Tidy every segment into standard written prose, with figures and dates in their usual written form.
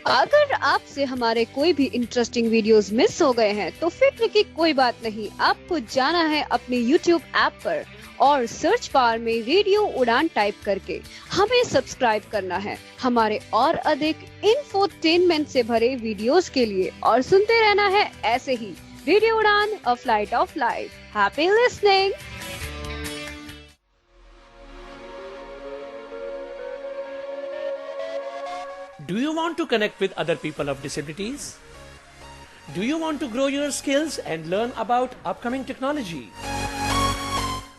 अगर आपसे हमारे कोई भी इंटरेस्टिंग वीडियोस मिस हो गए हैं तो फिक्र की कोई बात नहीं, आपको जाना है अपने YouTube ऐप पर और सर्च बार में रेडियो उड़ान टाइप करके हमें सब्सक्राइब करना है हमारे और अधिक इंफोटेनमेंट से भरे वीडियोस के लिए, और सुनते रहना है ऐसे ही radio Udaan, a flight of life. Happy listening. Do you want to connect with other people of disabilities? Do you want to grow your skills and learn about upcoming technology?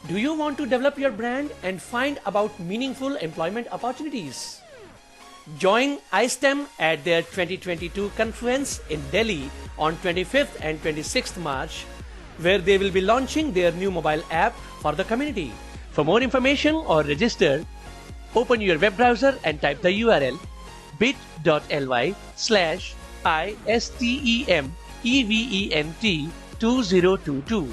Do you want to develop your brand and find about meaningful employment opportunities? Join iSTEM at their 2022 conference in Delhi on 25th and 26th March, where they will be launching their new mobile app for the community. For more information or register, open your web browser and type the URL bit.ly/ISTEMEVENT2022.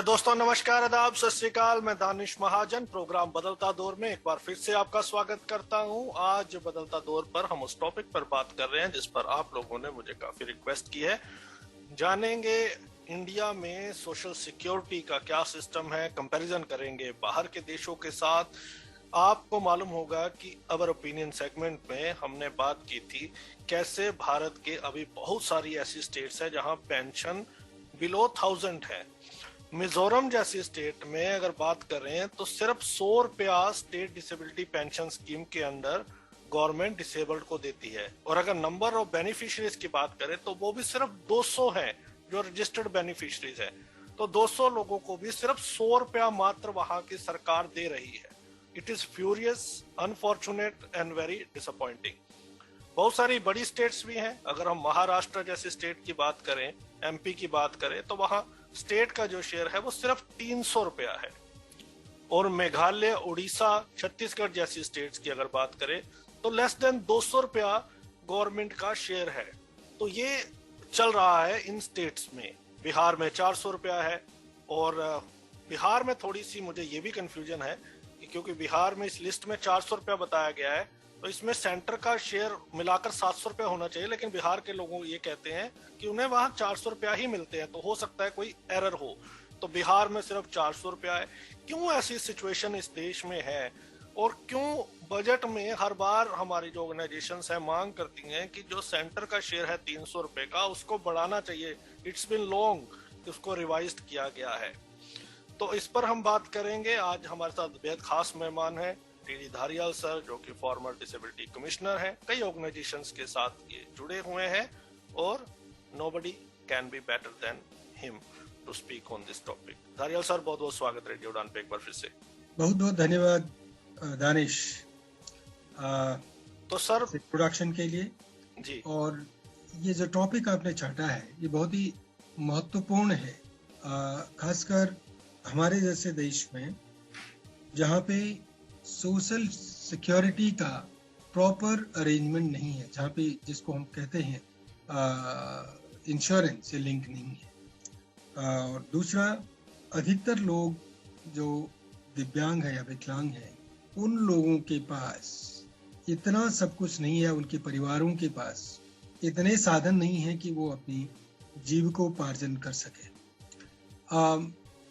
दोस्तों नमस्कार, आदाब, सत श्री अकाल। मैं दानिश महाजन programme बदलता दौर में एक बार फिर से आपका स्वागत करता हूं। आज बदलता दौर पर हम उस टॉपिक पर बात कर रहे हैं जिस पर आप लोगों ने मुझे काफी रिक्वेस्ट की है। जानेंगे इंडिया में सोशल सिक्योरिटी का क्या सिस्टम है, कंपैरिजन करेंगे बाहर के देशों के साथ। आपको मालूम होगा कि अवर ओपिनियन सेगमेंट में हमने बात की थी कैसे भारत के अभी बहुत सारी ऐसी स्टेट्स हैं जहां पेंशन बिलो 1000 है। मिजोरम जैसी स्टेट में अगर बात करें तो सिर्फ 100 रुपया स्टेट डिसेबिलिटी पेंशन स्कीम के अंदर गवर्नमेंट डिसेबल्ड को देती है, और अगर नंबर ऑफ बेनिफिशियरीज की बात करें तो वो भी सिर्फ 200 है जो रजिस्टर्ड बेनिफिशियरीज है। तो 200 लोगों को भी सिर्फ 100 रुपया मात्र वहां की सरकार दे रही है। It is furious, unfortunate and very disappointing. बहुत सारी बड़ी स्टेट्स भी हैं। अगर हम महाराष्ट्र जैसी स्टेट की बात करें, एमपी की बात करें, तो वहां स्टेट का जो शेयर है वो सिर्फ 300 रुपया है। और मेघालय, उड़ीसा, छत्तीसगढ़ जैसी स्टेट्स की अगर बात करें तो लेस देन 200 रुपया गवर्नमेंट का शेयर है। तो ये चल रहा है इन स्टेट्स में। बिहार में 400 रुपया है, और बिहार में थोड़ी सी मुझे ये भी कंफ्यूजन है कि क्योंकि बिहार में इस लिस्ट में 400 रुपया बताया गया है, तो इसमें सेंटर का शेयर मिलाकर 700 रुपया होना चाहिए, लेकिन बिहार के लोगों ये कहते हैं कि उन्हें वहां 400 रुपया ही मिलते हैं। तो हो सकता है कोई एरर हो। तो बिहार में सिर्फ 400 रुपया है। क्यों ऐसी सिचुएशन इस देश में है, और क्यों बजट में हर बार हमारी जो ऑर्गेनाइजेशंस है मांग करती हैं कि जो सेंटर का शेयर है 300 रुपए का, उसको बढ़ाना चाहिए। इट्स बिन लॉन्ग, उसको रिवाइज किया गया है। तो इस पर हम बात करेंगे। आज हमारे साथ बेहद खास मेहमान है टीडी धारियाल सर, जो कि फॉर्मर डिसेबिलिटी कमिश्नर हैं। कई ऑर्गेनाइजेशंस के साथ ये जुड़े हुए हैं, और nobody can be better than him to speak on this topic. Dhariyal sir, बहुत बहुत स्वागत रेडियो उड़ान पे एक बार फिर से। बहुत बहुत धन्यवाद दानिश तो सर इंट्रोडक्शन के लिए जी। और ये जो टॉपिक आपने छाटा है ये बहुत ही महत्वपूर्ण है, खासकर हमारे जैसे देश में जहाँ पे सोशल सिक्योरिटी का प्रॉपर अरेंजमेंट नहीं है, जहाँ पे जिसको हम कहते हैं इंश्योरेंस से लिंक नहीं है। और दूसरा, अधिकतर लोग जो दिव्यांग है या विकलांग है, उन लोगों के पास इतना सब कुछ नहीं है, उनके परिवारों के पास इतने साधन नहीं है कि वो अपनी जीविकोपार्जन कर सके।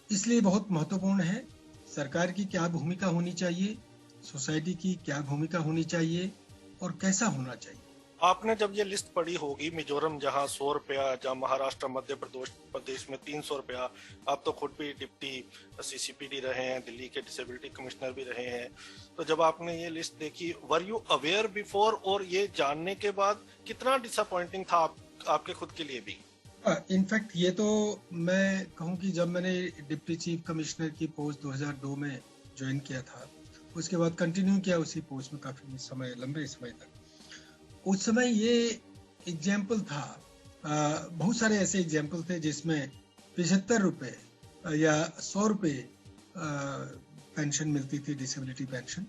इसलिए बहुत महत्वपूर्ण है सरकार की क्या भूमिका होनी चाहिए, सोसाइटी की क्या भूमिका होनी चाहिए, और कैसा होना चाहिए। आपने जब ये लिस्ट पढ़ी होगी, मिजोरम जहाँ 100 रुपया, जहाँ महाराष्ट्र, मध्य प्रदेश में 300 रुपया, आप तो खुद भी डिप्टी सीसीपीडी रहे हैं, दिल्ली के डिसेबिलिटी कमिश्नर भी रहे हैं, तो जब आपने ये लिस्ट देखी, वर यू अवेयर बिफोर, और ये जानने के बाद कितना डिसअपॉइंटिंग था आपके खुद के लिए भी? इनफैक्ट ये तो मैं कहूँ कि जब मैंने डिप्टी चीफ कमिश्नर की पोस्ट 2002 में ज्वाइन किया था, उसके बाद कंटिन्यू किया उसी पोस्ट में काफी समय, लंबे समय तक। उस समय ये एग्जाम्पल था, बहुत सारे ऐसे एग्जाम्पल थे जिसमें 75 रुपए या 100 रुपए पेंशन मिलती थी, डिसेबिलिटी पेंशन।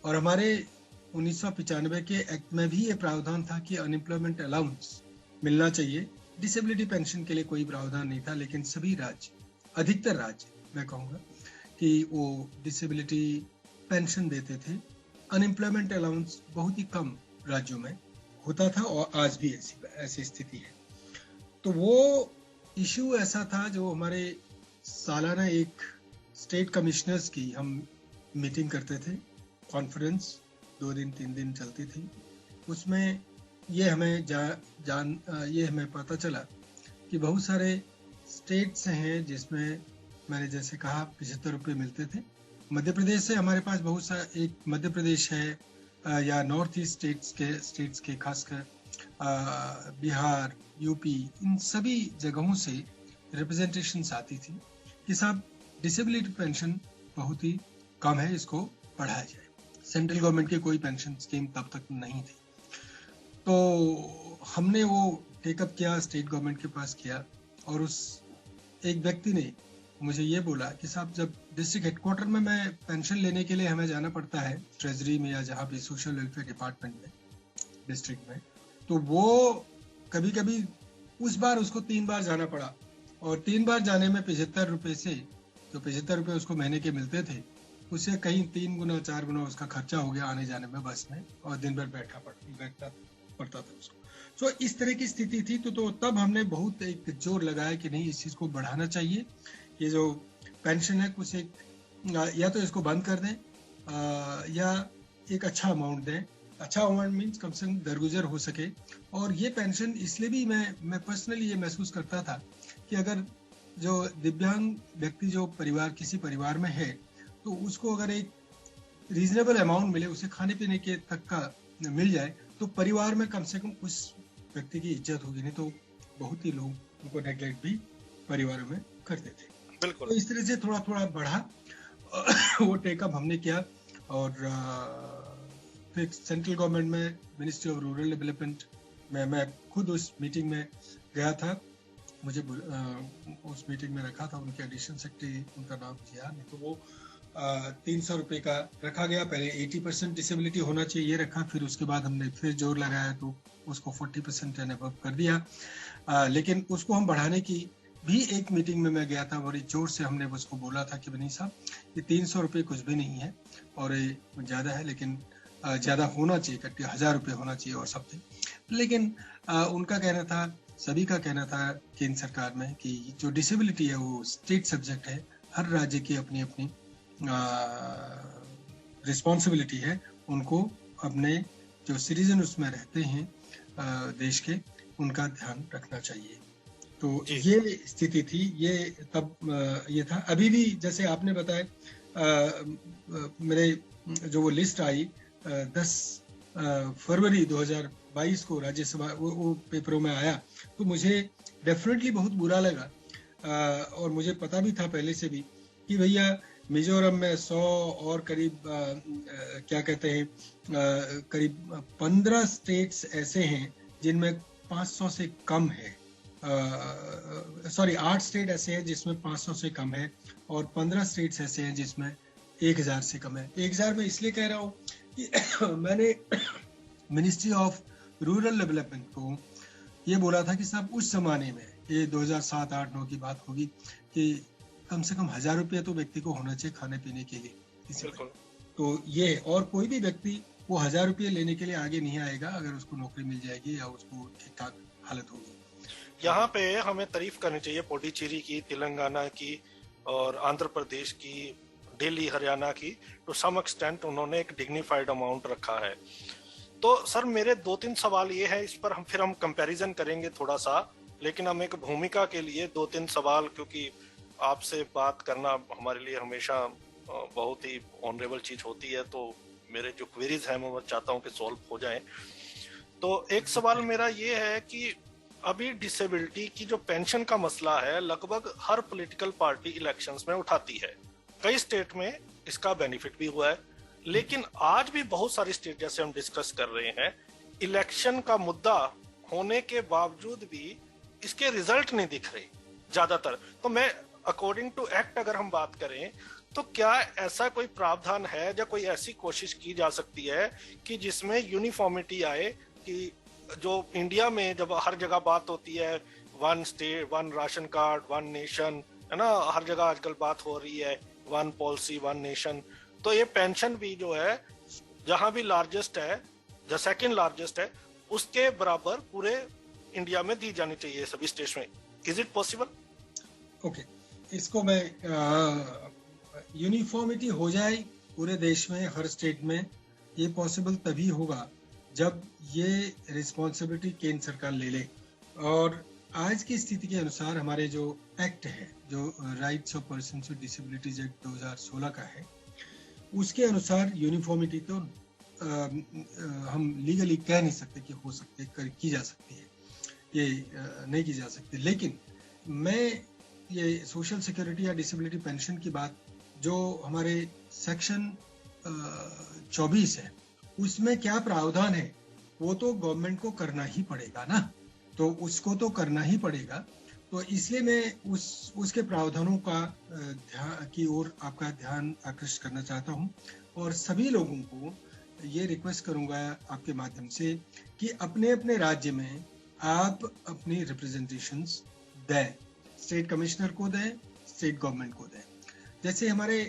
और हमारे 1995 के एक्ट में भी ये प्रावधान था कि अनएम्प्लॉयमेंट अलाउंस मिलना चाहिए। डिसेबिलिटी पेंशन के लिए कोई प्रावधान नहीं था, लेकिन सभी राज्य, अधिकतर राज्य मैं कहूँगा कि वो डिसेबिलिटी पेंशन देते थे। अनएम्प्लॉयमेंट अलाउंस बहुत ही कम राज्यों में होता था और आज भी ऐसी स्थिति है। तो वो इशू ऐसा था जो हमारे सालाना एक स्टेट कमिश्नर्स की हम मीटिंग करते थे, कॉन्फ्रेंस 2 दिन 3 दिन चलती थी। उसमें ये हमें पता चला कि बहुत सारे स्टेट्स हैं जिसमें मैंने जैसे कहा 75 रुपये मिलते थे। मध्य प्रदेश से हमारे पास बहुत सा, एक मध्य प्रदेश है या नॉर्थ ईस्ट स्टेट्स के खासकर बिहार, यूपी, इन सभी जगहों से रिप्रेजेंटेशंस आती थी कि साहब डिसेबिलिटी पेंशन बहुत ही कम है, इसको बढ़ाया जाए। सेंट्रल गवर्नमेंट की कोई पेंशन स्कीम तब तक नहीं थी। तो हमने वो टेकअप किया, स्टेट गवर्नमेंट के पास किया, और उस एक व्यक्ति ने मुझे ये बोला कि साहब जब डिस्ट्रिक्ट हेडक्वार्टर में मैं पेंशन लेने के लिए हमें जाना पड़ता है ट्रेजरी में या जहाँ भी सोशल वेलफेयर डिपार्टमेंट में डिस्ट्रिक्ट में, तो वो कभी कभी उस बार उसको 3 बार जाना पड़ा, और 3 बार जाने में 75 रुपये से जो 75 रुपये उसको महीने के मिलते थे, उससे कहीं 3 गुना 4 गुना उसका खर्चा हो गया आने जाने में बस में, और दिन भर बैठना पड़ता था उसको। तो इस तरह की स्थिति थी। तो तब हमने बहुत एक जोर लगाया कि नहीं, इस चीज़ को बढ़ाना चाहिए। ये जो पेंशन है कुछ एक या तो इसको बंद कर दें या एक अच्छा अमाउंट दें। अच्छा अमाउंट मीन्स कम से कम दरगुजर हो सके। और ये पेंशन इसलिए भी मैं पर्सनली ये महसूस करता था कि अगर जो दिव्यांग व्यक्ति जो किसी परिवार में है, तो उसको अगर एक रीजनेबल अमाउंट मिले, उसे खाने पीने के तक का मिल जाए, तो परिवार में कम से कम उस व्यक्ति की इज्जत होगी। नहीं तो बहुत ही लोग उनको नेग्लेक्ट भी परिवारों में करते थे। बिल्कुल। तो इस तरह से थोड़ा थोड़ा बढ़ा वो टेकअप हमने किया। और फिर सेंट्रल गवर्नमेंट में मिनिस्ट्री ऑफ रूरल डेवलपमेंट में मैं खुद उस मीटिंग में गया था। मुझे उस मीटिंग में रखा था उनके एडिशनल सेक्रेटरी, उनका नाम मुझे याद नहीं। तो वो 300 रुपये का रखा गया। पहले 80% डिसेबिलिटी होना चाहिए ये रखा, फिर उसके बाद हमने फिर जोर लगाया तो उसको 40% एंड अबव कर दिया। लेकिन उसको हम बढ़ाने की भी एक मीटिंग में मैं गया था, बड़ी जोर से हमने उसको बोला था कि नहीं साहब, ये 300 रुपये कुछ भी नहीं है और ये ज़्यादा है, लेकिन ज़्यादा होना चाहिए, कट्टी 1000 रुपये होना चाहिए और समथिंग। लेकिन उनका कहना था, सभी का कहना था केंद्र सरकार में कि जो डिसेबिलिटी है वो स्टेट सब्जेक्ट है, हर राज्य की अपनी अपनी रिस्पॉन्सिबिलिटी है, उनको अपने जो सिटीजन उसमें रहते हैं देश के, उनका ध्यान रखना चाहिए। तो ये स्थिति थी, ये तब ये था। अभी भी जैसे आपने बताया, मेरे जो वो लिस्ट आई 10 फरवरी 2022 को राज्यसभा वो पेपरों में आया, तो मुझे डेफिनेटली बहुत बुरा लगा। और मुझे पता भी था पहले से भी कि भैया मिजोरम में 100 और करीब क्या कहते हैं करीब 15 स्टेट्स ऐसे हैं जिनमें 500 से कम है। 8 स्टेट ऐसे हैं जिसमें 500 से कम है, और 15 स्टेट्स ऐसे हैं जिसमें 1000 से कम है। 1000 में इसलिए कह रहा हूँ कि मैंने मिनिस्ट्री ऑफ रूरल डेवलपमेंट को ये बोला था कि साहब उस जमाने में, ये 2007, 8, 9 की बात होगी, कि कम से कम 1000 रुपये तो व्यक्ति को होना चाहिए खाने पीने के लिए। तो ये, और कोई भी व्यक्ति वो 1000 रुपये लेने के लिए आगे नहीं आएगा अगर उसको नौकरी मिल जाएगी या उसको ठीक ठाक हालत होगी। यहाँ पे हमें तारीफ करनी चाहिए पुडुचेरी की, तेलंगाना की और आंध्र प्रदेश की, दिल्ली, हरियाणा की। टू सम एक्सटेंट उन्होंने एक डिग्निफाइड अमाउंट रखा है। तो सर मेरे 2-3 सवाल ये है, इस पर हम कंपैरिजन करेंगे थोड़ा सा, लेकिन हम एक भूमिका के लिए 2-3 सवाल, क्योंकि आपसे बात करना हमारे लिए हमेशा बहुत ही ऑनरेबल चीज होती है, तो मेरे जो क्वेरीज हैं मैं चाहता हूँ कि सॉल्व हो जाएं। तो एक सवाल मेरा ये है कि अभी डिसेबिलिटी की जो पेंशन का मसला है, लगभग हर पॉलिटिकल पार्टी इलेक्शंस में उठाती है। कई स्टेट में इसका बेनिफिट भी हुआ है, लेकिन आज भी बहुत सारी स्टेट, जैसे हम डिस्कस कर रहे हैं, इलेक्शन का मुद्दा होने के बावजूद भी इसके रिजल्ट नहीं दिख रहे ज्यादातर। तो मैं अकॉर्डिंग टू एक्ट अगर हम बात करें, तो क्या ऐसा कोई प्रावधान है या कोई ऐसी कोशिश की जा सकती है कि जिसमें यूनिफॉर्मिटी आए, कि जो इंडिया में जब हर जगह बात होती है 1 स्टेट 1 राशन कार्ड 1 नेशन, है ना, हर जगह आजकल बात हो रही है 1 पॉलिसी 1 नेशन, तो ये पेंशन भी जो है जहां भी लार्जेस्ट है, जो सेकंड लार्जेस्ट है, उसके बराबर पूरे इंडिया में दी जानी चाहिए सभी स्टेट्स में। Is it possible? ओके, इसको मैं यूनिफॉर्मिटी हो जाए पूरे देश में, हर स्टेट में, ये पॉसिबल तभी होगा जब ये रिस्पॉन्सिबिलिटी केंद्र सरकार ले ले। और आज की स्थिति के अनुसार हमारे जो एक्ट है, जो rights of persons with disabilities act 2016 का है, उसके अनुसार यूनिफॉर्मिटी तो हम लीगली कह नहीं सकते कि हो सकते, की जा सकती है, ये नहीं की जा सकती। लेकिन मैं ये सोशल सिक्योरिटी या डिसेबिलिटी पेंशन की बात, जो हमारे सेक्शन 24 है, उसमें क्या प्रावधान है, वो तो गवर्नमेंट को करना ही पड़ेगा ना, तो उसको तो करना ही पड़ेगा। तो इसलिए मैं उसके प्रावधानों का की ओर आपका ध्यान आकर्षित करना चाहता हूँ, और सभी लोगों को ये रिक्वेस्ट करूंगा आपके माध्यम से कि अपने अपने राज्य में आप अपनी रिप्रेजेंटेशंस दें, स्टेट कमिश्नर को दें, स्टेट गवर्नमेंट को दें। जैसे हमारे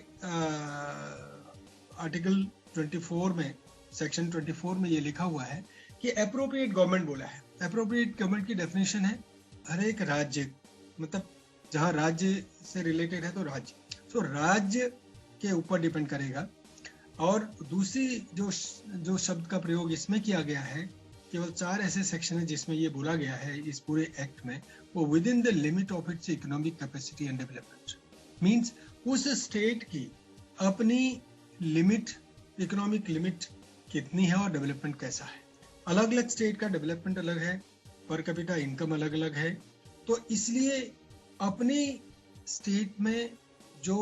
आर्टिकल 24 में, सेक्शन 24 में ये लिखा हुआ है कि एप्रोप्रिएट गवर्नमेंट बोला है। एप्रोप्रिएट गवर्नमेंट की डेफिनेशन है हर एक राज्य, मतलब जहां राज्य से रिलेटेड है तो राज्य, तो राज्य के ऊपर डिपेंड करेगा। और दूसरी जो शब्द का प्रयोग इसमें किया गया है, केवल 4 ऐसे सेक्शन है जिसमें ये बोला गया है इस पूरे एक्ट में, वो with in the limit of its economic capacity and development, means उस स्टेट की अपनी लिमिट, इकोनॉमिक लिमिट कितनी है और डेवलपमेंट कैसा है। अलग अलग स्टेट का डेवलपमेंट अलग है, पर कैपिटा इनकम अलग अलग है, तो इसलिए अपनी स्टेट में जो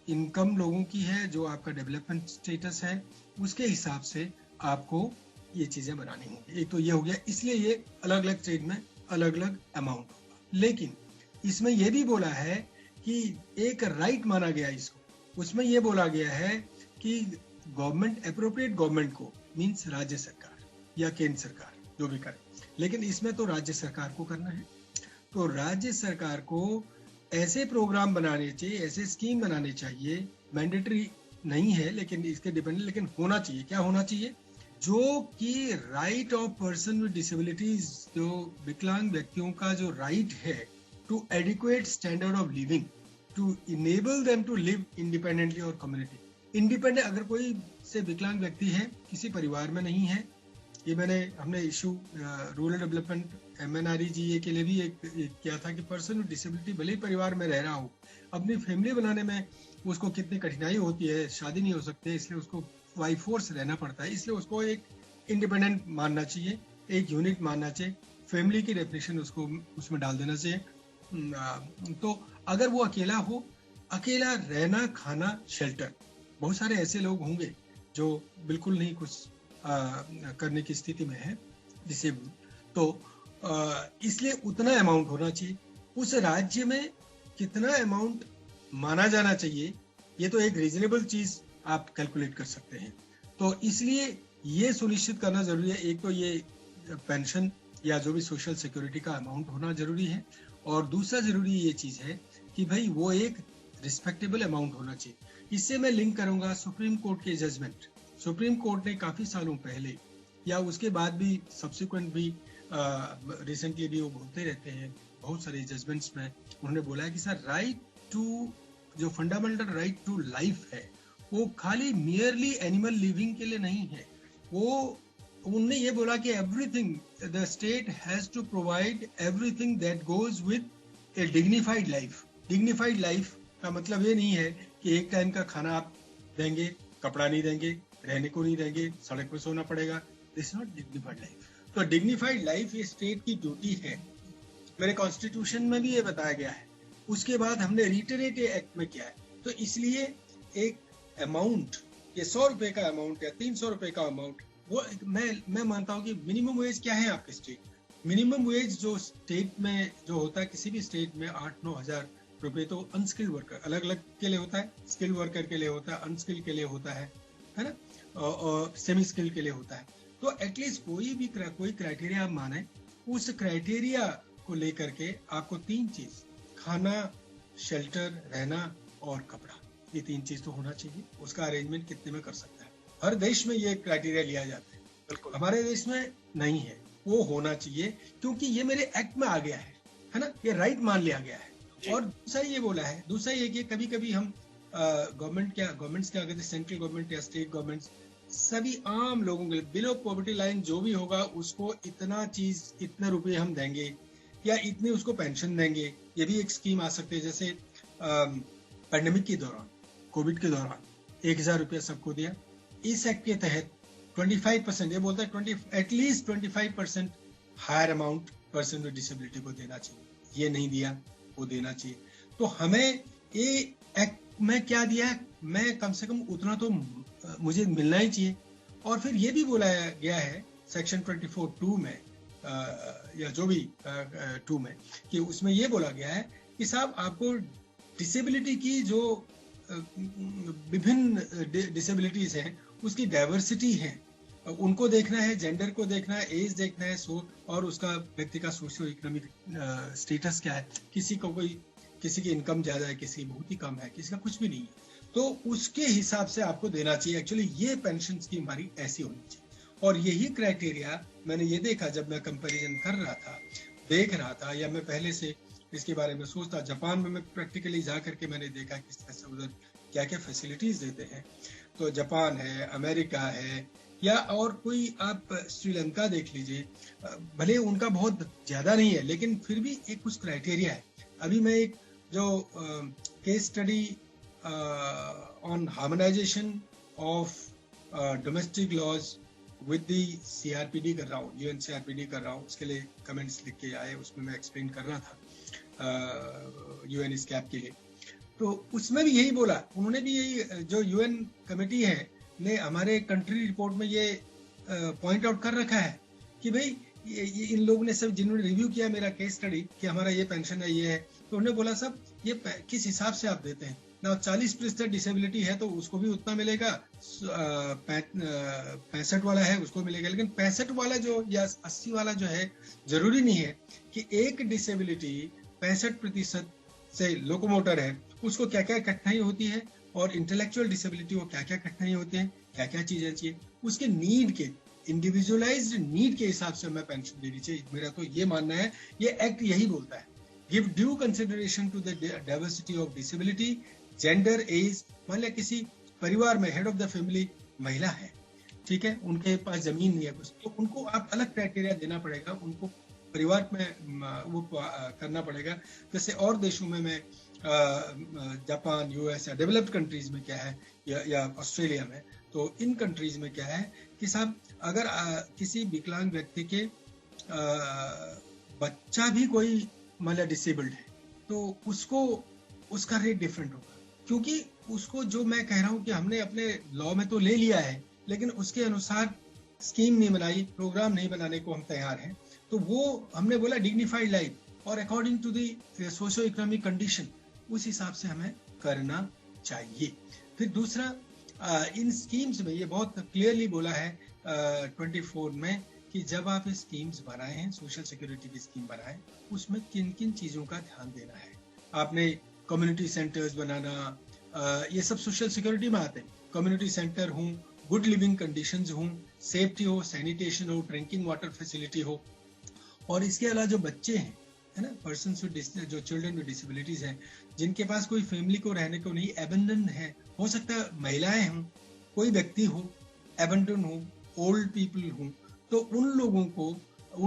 इनकम लोगों की है, जो आपका डेवलपमेंट स्टेटस है, उसके हिसाब से आपको ये चीजें बनानी होंगी। एक तो ये हो गया, इसलिए ये अलग अलग स्टेट में अलग अलग अमाउंट होगा। लेकिन इसमें यह भी बोला है कि एक राइट माना गया इसको, उसमें यह बोला गया है कि गवर्नमेंट, एप्रोप्रिएट गवर्नमेंट को, मीन्स राज्य सरकार या केंद्र सरकार जो भी करे, लेकिन इसमें तो राज्य सरकार को करना है। तो राज्य सरकार को ऐसे प्रोग्राम बनाने चाहिए, ऐसे स्कीम बनाने चाहिए, मैंडेटरी नहीं है लेकिन इसके डिपेंडेंट, लेकिन होना चाहिए। क्या होना चाहिए? जो कि right of person with disabilities, जो विकलांग व्यक्तियों का जो राइट है to adequate standard of living, to enable them to live independently और कम्युनिटी इंडिपेंडेंट। अगर कोई से विकलांग व्यक्ति है, किसी परिवार में नहीं है, ये हमने इशू रूरल डेवलपमेंट MNREGA के लिए भी एक किया था कि पर्सन विद डिसेबिलिटी भले ही परिवार में रह रहा हो, अपनी फैमिली बनाने में उसको कितनी कठिनाई होती है, शादी नहीं हो सकती, इसलिए उसको बाई फोर्स रहना पड़ता है, इसलिए उसको एक इंडिपेंडेंट मानना चाहिए, एक यूनिट मानना चाहिए, फैमिली की डेफिनेशन उसको उसमें डाल देना चाहिए। तो अगर वो अकेला हो, अकेला रहना, खाना, शेल्टर, बहुत सारे ऐसे लोग होंगे जो बिल्कुल नहीं कुछ करने की स्थिति में है, डिसेबल, तो इसलिए उतना अमाउंट होना चाहिए। उस राज्य में कितना अमाउंट माना जाना चाहिए, ये तो एक रीजनेबल चीज आप कैलकुलेट कर सकते हैं। तो इसलिए ये सुनिश्चित करना जरूरी है, एक तो ये पेंशन या जो भी सोशल सिक्योरिटी का अमाउंट होना जरूरी है, और दूसरा जरूरी ये चीज है कि भाई वो एक रिस्पेक्टेबल अमाउंट होना चाहिए। इससे मैं लिंक करूंगा सुप्रीम कोर्ट के जजमेंट। सुप्रीम कोर्ट ने काफी सालों पहले या उसके बाद भी सब्सिक्वेंट भी रिसेंटली भी वो बोलते रहते हैं बहुत सारे जजमेंट्स में, उन्होंने बोला है कि सर राइट टू, जो फंडामेंटल राइट टू लाइफ है, वो खाली मियरली एनिमल लिविंग के लिए नहीं है। वो उन्होंने ये बोला कि everything, the state has to provide everything that goes with a dignified life. Dignified life का मतलब ये नहीं है कि एक टाइम का खाना आप देंगे, कपड़ा नहीं देंगे, रहने को नहीं देंगे, सड़क पर सोना पड़ेगा, दिस नॉट डिग्निफाइड लाइफ। तो डिग्निफाइड लाइफ ये स्टेट की ड्यूटी है, मेरे कॉन्स्टिट्यूशन में भी ये बताया गया है। उसके बाद हमने रिटरेट एक्ट में किया है। तो इसलिए एक अमाउंट, ये 100 रुपए का अमाउंट या 300 रुपए का अमाउंट, वो मैं मानता हूँ कि मिनिमम वेज क्या है आपके स्टेट में। मिनिमम वेज जो स्टेट में जो होता है, किसी भी स्टेट में 8-9 हजार रुपए तो अनस्किल्ड वर्कर, अलग अलग के लिए होता है, स्किल्ड वर्कर के लिए होता है, अनस्किल्ड के लिए होता है ना, और सेमी स्किल्ड के लिए होता है। तो एटलीस्ट कोई क्राइटेरिया आप माने, उस क्राइटेरिया को लेकर के आपको 3 चीज, खाना, शेल्टर, रहना और कपड़ा, ये 3 चीज तो होना चाहिए। उसका अरेंजमेंट कितने में कर सकता है। हर देश में ये क्राइटेरिया लिया जाता है, बिल्कुल। हमारे देश में नहीं है। वो होना चाहिए क्योंकि ये मेरे एक्ट में आ गया है ना, ये राइट मान लिया गया है। और दूसरा ये बोला है, दूसरा ये कि कभी कभी हम गवर्नमेंट्स क्या कहते हैं, सेंट्रल गवर्नमेंट या स्टेट गवर्नमेंट्स, सभी आम लोगों के लिए बिलो पॉवर्टी लाइन जो भी होगा उसको इतना चीज, इतने रुपए हम देंगे या इतनी उसको पेंशन देंगे। ये भी एक स्कीम आ सकती है। जैसे पैंडेमिक के दौरान, कोविड के दौरान 1000 रुपया सबको दिया। इस एक्ट के तहत 25%, ये बोलता है at least 25% higher amount person with disability को देना चाहिए। ये नहीं दिया, वो देना चाहिए। तो हमें ये एक्ट में क्या दिया है, मैं कम से कम उतना तो मुझे मिलना ही चाहिए। और फिर ये भी बोला गया है सेक्शन 24(2) में या जो भी 2 में, कि उसमें ये बोला गया है कि साहब आपको डिसेबिलिटी की जो विभिन्न डिसेबिलिटीज हैं उसकी डाइवर्सिटी है, उनको देखना है, जेंडर को देखना है, एज देखना है, और उसका व्यक्ति का सोशियो इकोनॉमिक स्टेटस क्या है। किसी की इनकम ज्यादा है, किसी की बहुत ही कम है, किसी का कुछ भी नहीं है, तो उसके हिसाब से आपको देना चाहिए। एक्चुअली ये पेंशन स्कीम हमारी ऐसी होनी चाहिए। और यही क्राइटेरिया मैंने ये देखा जब मैं कंपैरिजन कर रहा था, देख रहा था, या मैं पहले से इसके बारे में सोचता। जापान में मैं प्रैक्टिकली जा करके मैंने देखा किस तरह से उधर क्या क्या फैसिलिटीज देते हैं। तो जापान है, अमेरिका है, या और कोई आप श्रीलंका देख लीजिए, भले उनका बहुत ज्यादा नहीं है लेकिन फिर भी एक कुछ क्राइटेरिया है। अभी मैं एक जो case study on harmonisation of domestic laws with the CRPD कर रहा हूँ, UN CRPD कर रहा हूँ, उसके लिए कमेंट्स लिख के आए, उसमें मैं एक्सप्लेन कर रहा था UN SCAP के लिए। तो उसमें भी यही बोला उन्होंने भी, यही जो UN कमेटी है ने हमारे कंट्री रिपोर्ट में ये पॉइंट आउट कर रखा है कि भाई ये इन लोगों ने सब, जिन्होंने रिव्यू किया मेरा केस स्टडी कि हमारा ये पेंशन है, ये है, तो उन्होंने बोला सब ये किस हिसाब से आप देते हैं ना। 40% डिसेबिलिटी है तो उसको भी उतना मिलेगा, 65 वाला है उसको मिलेगा, लेकिन 65 वाला जो या 80 वाला जो है, जरूरी नहीं है कि एक डिसेबिलिटी 65% से लोकोमोटर है उसको क्या क्या कठिनाई होती है, और इंटेलेक्चुअल डिसेबिलिटी को क्या क्या कठिनाई होते हैं, क्या क्या चीजें चाहिए, उसके नीड के, इंडिविजुअलाइज्ड नीड के हिसाब से हमें पेंशन देनी चाहिए। मेरा तो ये मानना है, ये एक्ट यही बोलता है, give due consideration to the diversity of disability, gender, age. मान लिया किसी परिवार में हेड ऑफ द फैमिली महिला है, ठीक है, उनके पास जमीन नहीं है कुछ, तो उनको आप अलग क्राइटेरिया देना पड़ेगा, उनको परिवार में वो करना पड़ेगा। जैसे और देशों में मैं जापान, US या डेवलप्ड कंट्रीज में क्या है, या ऑस्ट्रेलिया में, तो इन कंट्रीज में क्या है कि साहब अगर किसी विकलांग व्यक्ति के बच्चा भी कोई मतलब डिसेबल्ड है तो उसको उसका रेट डिफरेंट होगा, क्योंकि उसको, जो मैं कह रहा हूँ कि हमने अपने लॉ में तो ले लिया है लेकिन उसके अनुसार स्कीम नहीं बनाई, प्रोग्राम नहीं बनाने को हम तैयार हैं। तो वो हमने बोला डिग्निफाइड लाइफ और according to the socio economic condition, उस हिसाब से हमें करना चाहिए। फिर दूसरा, इन स्कीम्स में ये बहुत क्लियरली बोला है 24 में कि जब आप स्कीम्स बनाए हैं, सोशल सिक्योरिटी की स्कीम बनाए, उसमें किन किन चीजों का ध्यान देना है। आपने कम्युनिटी सेंटर्स बनाना, ये सब सोशल सिक्योरिटी में आते हैं। कम्युनिटी सेंटर हों, गुड लिविंग कंडीशंस हों, सेफ्टी हो, सैनिटेशन हो, ड्रिंकिंग वाटर फैसिलिटी हो, और इसके अलावा जो बच्चे हैं, है ना, पर्सन जो चिल्ड्रन विद डिसेबिलिटीज हैं, जिनके पास कोई फैमिली को रहने को नहीं, एबंडन है, हो सकता है महिलाएं हों, कोई व्यक्ति हो, एबंडन हो, ओल्ड पीपल हों, तो उन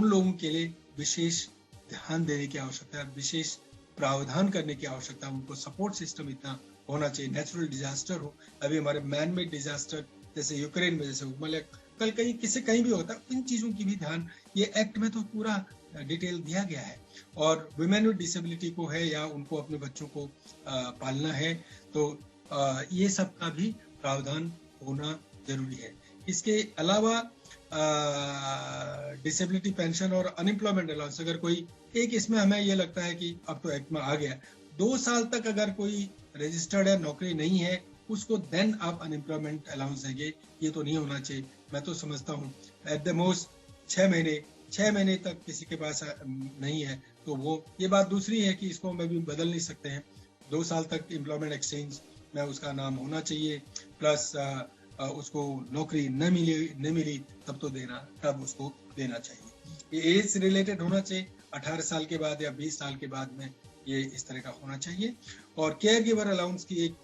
लोगों के लिए विशेष ध्यान देने की आवश्यकता है, विशेष प्रावधान करने की आवश्यकता है। उनको सपोर्ट सिस्टम इतना होना चाहिए। नेचुरल डिजास्टर हो, अभी हमारे मैन मेड डिजास्टर जैसे यूक्रेन में, जैसे मतलब कल कहीं भी होता, इन चीजों की भी ध्यान ये एक्ट में तो पूरा डिटेल दिया गया है। और वुमेन विद डिसेबिलिटी को है या उनको अपने बच्चों को पालना है, तो ये सब का भी प्रावधान होना जरूरी है। इसके अलावा डिसेबिलिटी पेंशन और अनएम्प्लॉयमेंट अलाउंस, अगर कोई एक, इसमें हमें ये लगता है कि अब तो एक्ट में आ गया, 2 साल तक अगर कोई रजिस्टर्ड है, नौकरी नहीं है, उसको देन आप अनएम्प्लॉयमेंट अलाउंस देंगे, ये तो नहीं होना चाहिए। मैं तो समझता हूँ एट द मोस्ट 6 महीने तक किसी के पास नहीं है तो वो, ये बात दूसरी है कि इसको हम अभी बदल नहीं सकते हैं। 2 साल तक एम्प्लॉयमेंट एक्सचेंज में उसका नाम होना चाहिए, प्लस उसको नौकरी न मिली तब उसको देना चाहिए। ये एज रिलेटेड होना चाहिए, 18 साल के बाद या 20 साल के बाद में ये इस तरह का होना चाहिए। और केयर गिवर अलाउंस की एक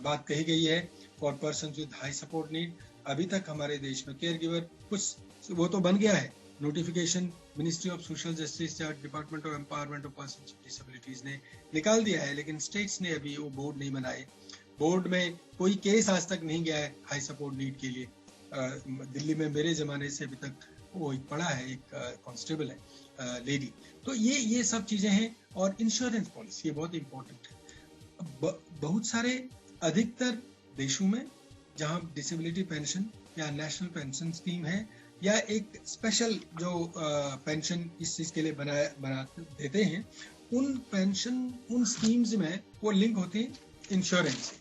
बात कही गई है for person with high support need. अभी तक हमारे देश में केयर गिवर कुछ वो तो बन गया है, notification ministry of social justice या department of empowerment of person with disabilities ने निकाल दिया है, लेकिन स्टेट्स ने अभी वो बोर्ड नहीं बनाए। बोर्ड में कोई केस आज तक नहीं गया है हाई सपोर्ट नीड के लिए। दिल्ली में मेरे जमाने से अभी तक वो एक पड़ा है, एक कांस्टेबल है लेडी। तो ये सब चीजें हैं। और इंश्योरेंस पॉलिसी ये बहुत इंपॉर्टेंट है। बहुत सारे अधिकतर देशों में जहां डिसेबिलिटी पेंशन या नेशनल पेंशन स्कीम है या एक स्पेशल जो पेंशन इस चीज के लिए बना देते हैं, उन पेंशन उन स्कीम्स में वो लिंक होते हैं इंश्योरेंस से।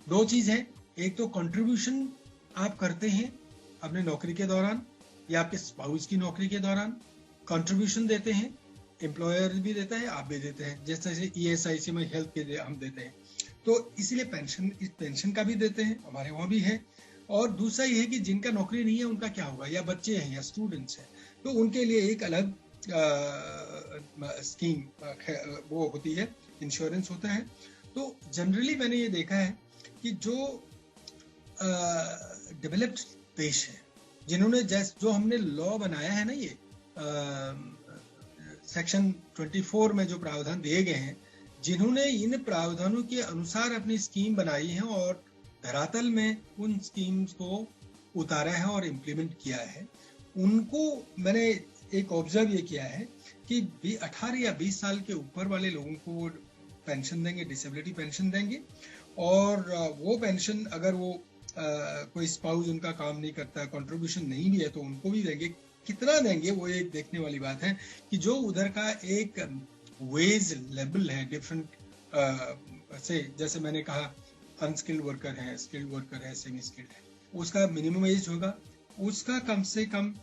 दो चीज है, एक तो कंट्रीब्यूशन आप करते हैं अपने नौकरी के दौरान या आपके स्पाउस की नौकरी के दौरान कंट्रीब्यूशन देते हैं, एम्प्लॉयर भी देता है, आप भी देते हैं। जैसे ESIC में हेल्थ के लिए हम देते हैं, तो इसीलिए पेंशन का भी देते हैं, हमारे वहाँ भी है। और दूसरा ये है कि जिनका नौकरी नहीं है उनका क्या होगा, या बच्चे हैं या स्टूडेंट्स हैं, तो उनके लिए एक अलग स्कीम वो होती है, इंश्योरेंस होता है। तो जनरली मैंने ये देखा है कि जो डेवलप्ड देश है, जिन्होंने जो हमने लॉ बनाया है ना, ये सेक्शन 24 में जो प्रावधान दिए गए हैं, जिन्होंने इन प्रावधानों के अनुसार अपनी स्कीम बनाई है और धरातल में उन स्कीम्स को उतारा है और इम्प्लीमेंट किया है, उनको मैंने एक ऑब्जर्व ये किया है कि 18 या 20 साल के ऊपर वाले लोगों को पेंशन देंगे, डिसेबिलिटी पेंशन देंगे। और वो पेंशन अगर वो कोई स्पाउस उनका काम नहीं करता, कंट्रीब्यूशन नहीं भी है, तो उनको भी देंगे। कितना देंगे वो एक देखने वाली बात है कि जो उधर का एक वेज लेवल है डिफरेंट से, जैसे मैंने कहा अनस्किल्ड वर्कर है, स्किल्ड वर्कर है, सेमी स्किल्ड है, उसका मिनिमम एज होगा, उसका कम से कम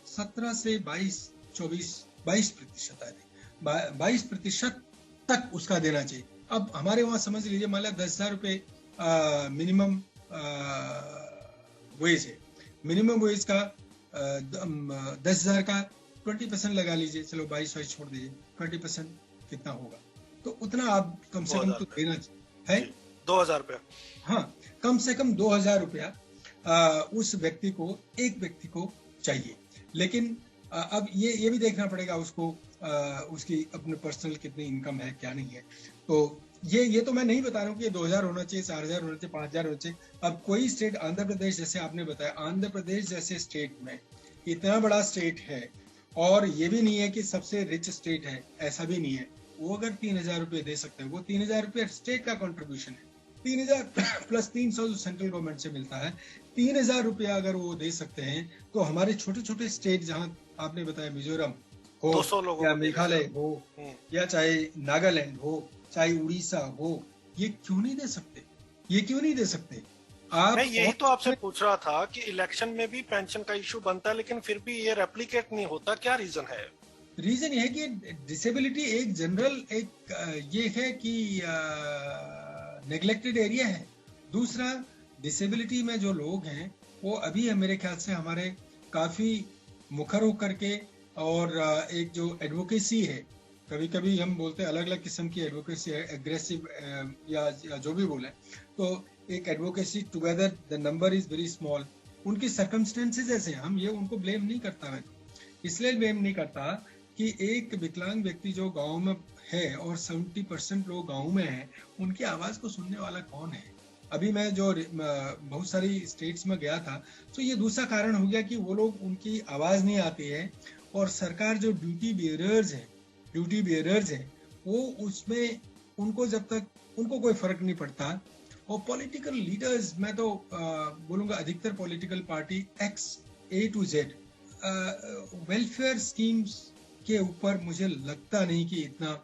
17 से 22% तक उसका देना चाहिए। अब हमारे वहाँ समझ लीजिए मान लिया 10,000 रुपये मिनिमम वेज है, मिनिमम वेज का 10,000 का 20% लगा लीजिए, चलो 22 छोड़ दीजिए, 20% कितना होगा, तो उतना आप कम से कम तो देना है। 2,000 रुपया, हाँ, कम से कम 2,000 रुपया उस व्यक्ति को, एक व्यक्ति को चाहिए। लेकिन अब ये भी देखना पड़ेगा उसको, उसकी अपने पर्सनल कितनी इनकम है, क्या नहीं है। तो ये तो मैं नहीं बता रहा हूँ कि 2,000 होना चाहिए, 4,000 होना चाहिए, 5,000 होना चाहिए। अब कोई स्टेट, आंध्र प्रदेश जैसे आपने बताया, आंध्र प्रदेश जैसे स्टेट में, इतना बड़ा स्टेट है और ये भी नहीं है कि सबसे रिच स्टेट है, ऐसा भी नहीं है। वो अगर 3,000 रुपये दे सकते हैं, वो 3,000 रुपये स्टेट का कंट्रीब्यूशन है, 3,000 प्लस 300 जो सेंट्रल गवर्नमेंट से मिलता है, 3,000 रुपया अगर वो दे सकते हैं, तो हमारे छोटे छोटे स्टेट, जहाँ आपने बताया मिजोरम हो या मेघालय हो या चाहे नागालैंड हो, चाहे उड़ीसा हो, ये क्यों नहीं दे सकते? ये क्यों नहीं दे सकते? मैं यही तो आपसे पूछ रहा था कि इलेक्शन में भी पेंशन का इशू बनता है, लेकिन फिर भी ये रेप्लिकेट नहीं होता, क्या रीजन है? रीजन ये है कि डिसेबिलिटी एक जनरल ये है कि नेग्लेक्टेड एरिया है। दूसरा, डिसेबिलिटी में जो लोग हैं वो अभी मेरे ख्याल से हमारे काफी मुखर होकर के, और एक जो एडवोकेसी है, कभी कभी हम बोलते हैं अलग अलग किस्म की एडवोकेसी है, एग्रेसिव या जो भी बोले, तो एक advocacy together the number is very small. उनकी सर्कमस्टेंसेस ऐसे हैं, हम ये उनको ब्लेम नहीं करता, मैं इसलिए ब्लेम नहीं करता कि एक विकलांग व्यक्ति जो गांव में है और 70% लोग गांव में हैं, उनकी आवाज को सुनने वाला कौन है? अभी मैं जो बहुत सारी स्टेट्स में गया था, तो ये दूसरा कारण हो गया कि वो लोग, उनकी आवाज नहीं आती है, और सरकार जो ड्यूटी बियरर्स हैं, वो उसमें उनको जब तक उनको कोई फर्क नहीं पड़ता। और पॉलिटिकल लीडर्स, मैं तो बोलूंगा अधिकतर political party X A to Z welfare schemes के ऊपर मुझे लगता नहीं कि इतना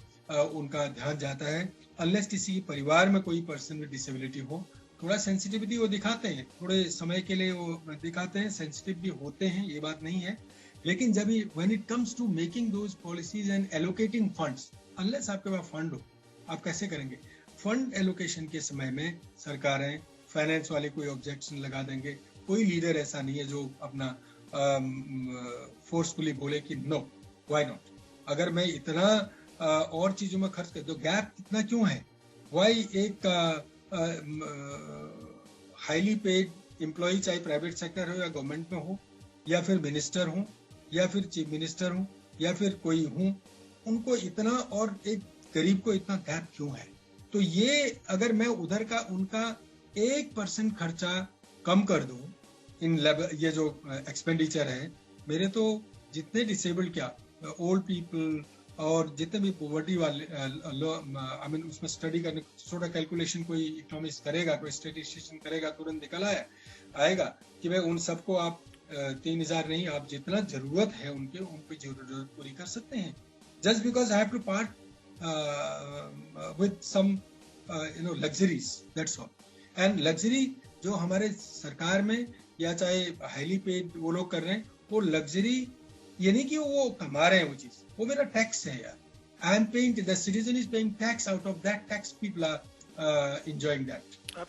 उनका ध्यान जाता है, अनलेस किसी परिवार में कोई पर्सन विद डिसेबिलिटी हो। थोड़ा सेंसिटिविटी वो दिखाते हैं, थोड़े समय के लिए वो दिखाते हैं, सेंसिटिव भी होते हैं, ये बात नहीं है। लेकिन जब when it comes to making those policies and allocating funds, unless आपके पास फंड हो, आप कैसे करेंगे? फंड एलोकेशन के समय में सरकारें फाइनेंस वाले कोई ऑब्जेक्शन लगा देंगे। कोई लीडर ऐसा नहीं है जो अपना फोर्सफुली बोले कि नो, व्हाई नॉट। अगर मैं इतना और चीजों में खर्च कर, तो गैप इतना क्यों है? व्हाई एक हाईली पेड एम्प्लॉय, चाहे प्राइवेट सेक्टर हो या गवर्नमेंट में हो, या फिर मिनिस्टर हो, या फिर चीफ मिनिस्टर हो, या फिर कोई हूँ, उनको इतना और एक गरीब को इतना गैप क्यों है? तो ये अगर मैं उधर का उनका 1% खर्चा कम कर दूं इन ये जो एक्सपेंडिचर है मेरे, तो जितने डिसेबल्ड, क्या ओल्ड पीपल और जितने भी पॉवर्टी वाले, आई मीन उसमें स्टडी करने, छोटा कैलकुलेशन कोई इकोनॉमिक्स करेगा, कोई स्टैटिस्टिशियन करेगा, तुरंत निकल आएगा कि भाई उन सबको आप 3,000 नहीं, आप जितना जरूरत है उनकी जरूरत पूरी कर सकते हैं। Just because I have to part with some luxuries, that's all. And luxury जो हमारे सरकार में या चाहे हाईली पेड वो लोग कर रहे हैं, वो लग्जरी ये नहीं कि वो कमा रहे हैं वो चीज, वो मेरा टैक्स है यार। I am paying, the citizen is paying tax, out of that tax people are enjoying that.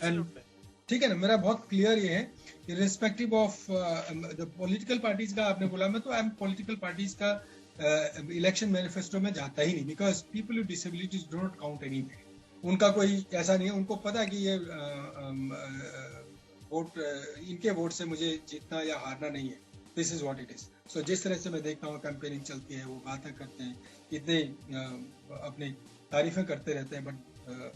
And ठीक है ना, मेरा बहुत क्लियर ये है, irrespective of the political parties का आपने बोला, मैं तो आई एम पॉलिटिकल पार्टीज का इलेक्शन मैनिफेस्टो में जाता ही नहीं, because people with disabilities do not count anywhere. उनका कोई ऐसा नहीं है, उनको पता है कि ये वोट, इनके वोट से मुझे जीतना या हारना नहीं है, this is what it is. So जिस तरह से मैं देखता हूँ कैंपेनिंग चलती है, वो बातें करते हैं, इतने अपनी तारीफें करते रहते हैं, but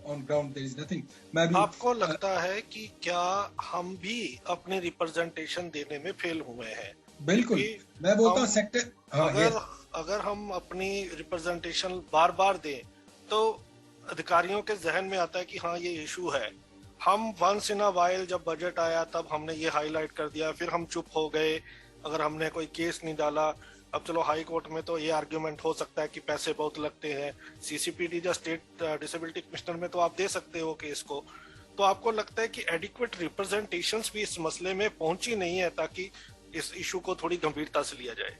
on ground there is nothing. मैं भी, आपको लगता है कि क्या हम भी अपने रिप्रेजेंटेशन देने में फेल हुए हैं? बिल्कुल, मैं बोलता हूँ सेक्टर, अगर हम अपनी रिप्रेजेंटेशन बार बार दें तो अधिकारियों के जहन में आता है कि हाँ ये इशू है। हम वंस इन अ वाइल जब बजट आया तब हमने ये हाईलाइट कर दिया, फिर हम चुप हो गए, अगर हमने कोई केस नहीं डाला। अब चलो हाई कोर्ट में तो ये आर्ग्यूमेंट हो सकता है कि पैसे बहुत लगते हैं, सीसीपीडी या स्टेट डिसेबिलिटी कमिश्नर में तो आप दे सकते हो केस को। तो आपको लगता है कि एडिक्वेट रिप्रेजेंटेशंस भी इस मसले में पहुंची नहीं है ताकि इस इशू को थोड़ी गंभीरता से लिया जाए?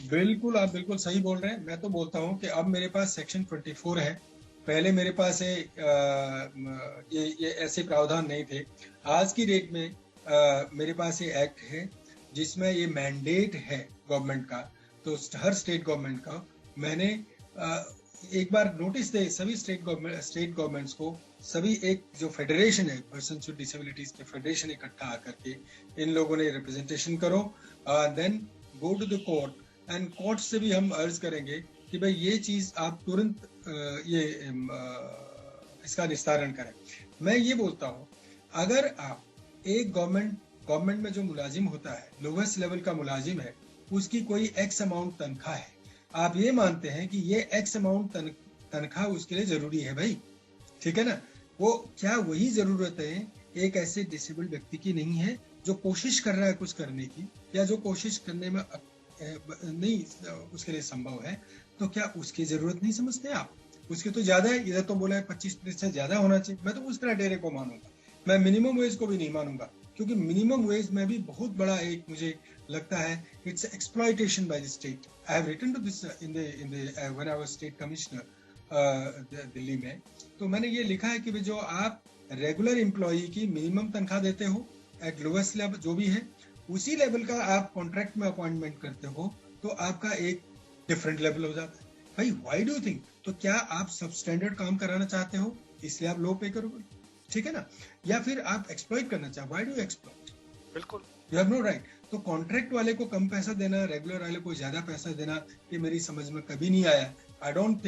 बिल्कुल, आप बिल्कुल सही बोल रहे हैं। मैं तो बोलता हूँ कि अब मेरे पास सेक्शन 24 है, पहले मेरे पास ये ऐसे प्रावधान नहीं थे। आज की डेट में मेरे पास ये एक्ट है जिसमें ये मैंडेट है गवर्नमेंट का, तो हर स्टेट गवर्नमेंट का। मैंने एक बार नोटिस दे सभी स्टेट गवर्नमेंट्स को, सभी एक जो फेडरेशन है पर्सन्स विद डिसेबिलिटीज के फेडरेशन इकट्ठा आकर के इन लोगों ने रिप्रेजेंटेशन करो, then go to the court, and court से भी हम अर्ज करेंगे कि भाई ये चीज आप तुरंत इसका निस्तारण करें। मैं ये बोलता हूँ, अगर आप एक गवर्नमेंट में जो मुलाजिम होता है, लोवेस्ट लेवल का मुलाजिम है, उसकी कोई एक्स अमाउंट तनख्वाह है, आप ये मानते हैं कि ये एक्स अमाउंट तनख्वाह उसके लिए जरूरी है भाई, ठीक है ना। वो क्या वही जरूरत है एक ऐसे डिसेबल्ड व्यक्ति की नहीं है जो कोशिश कर रहा है कुछ करने की, या जो कोशिश करने में नहीं उसके लिए संभव है, तो क्या उसकी जरूरत नहीं समझते आप? उसकी तो ज्यादा है, इधर तो बोला है 25% ज्यादा होना चाहिए। मैं तो उस क्राइटेरिया को मानूंगा, मैं मिनिमम वेज को भी नहीं मानूंगा, क्योंकि मिनिमम वेज में भी बहुत बड़ा एक मुझे लगता है it's exploitation by the state. I have written to this in the when I was state commissioner Delhi में, तो मैंने ये लिखा है कि जो आप रेगुलर एम्प्लॉई की मिनिमम तनख्वाह देते हो एट लोवेस्ट लेवल जो भी है, उसी लेवल का आप कॉन्ट्रैक्ट में अपॉइंटमेंट करते हो तो आपका एक डिफरेंट लेवल हो जाता है। भाई व्हाई डू यू थिंक, तो क्या आप सब स्टैंडर्ड काम कराना चाहते हो इसलिए आप लो पे करोगे, ठीक है ना? या फिर आप एक्सप्लॉइट करना चाहते, व्हाई डू एक्सप्लॉइट? बिल्कुल, यू हैव नो राइट। तो कॉन्ट्रैक्ट वाले को कम पैसा देना, रेगुलर वाले को ज्यादा पैसा देना, ये मेरी समझ में कभी नहीं आया। I don't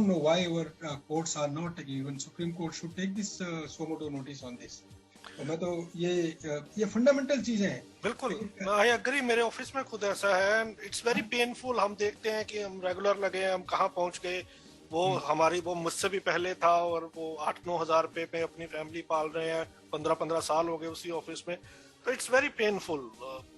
know why our courts are not taking, even Supreme Court should take this suo motu notice on this. तो मैं तो ये फंडामेंटल चीजें हैं। बिल्कुल, आई एग्री, मेरे ऑफिस में खुद ऐसा है, इट्स वेरी पेनफुल। हम देखते हैं कि हम रेगुलर लगे हैं, हम कहाँ पहुंच गए। वो मुझसे भी पहले था और वो 8-9 हजार रुपए पे अपनी फैमिली पाल रहे हैं, 15 साल हो गए उसी ऑफिस में। तो इट्स वेरी पेनफुल।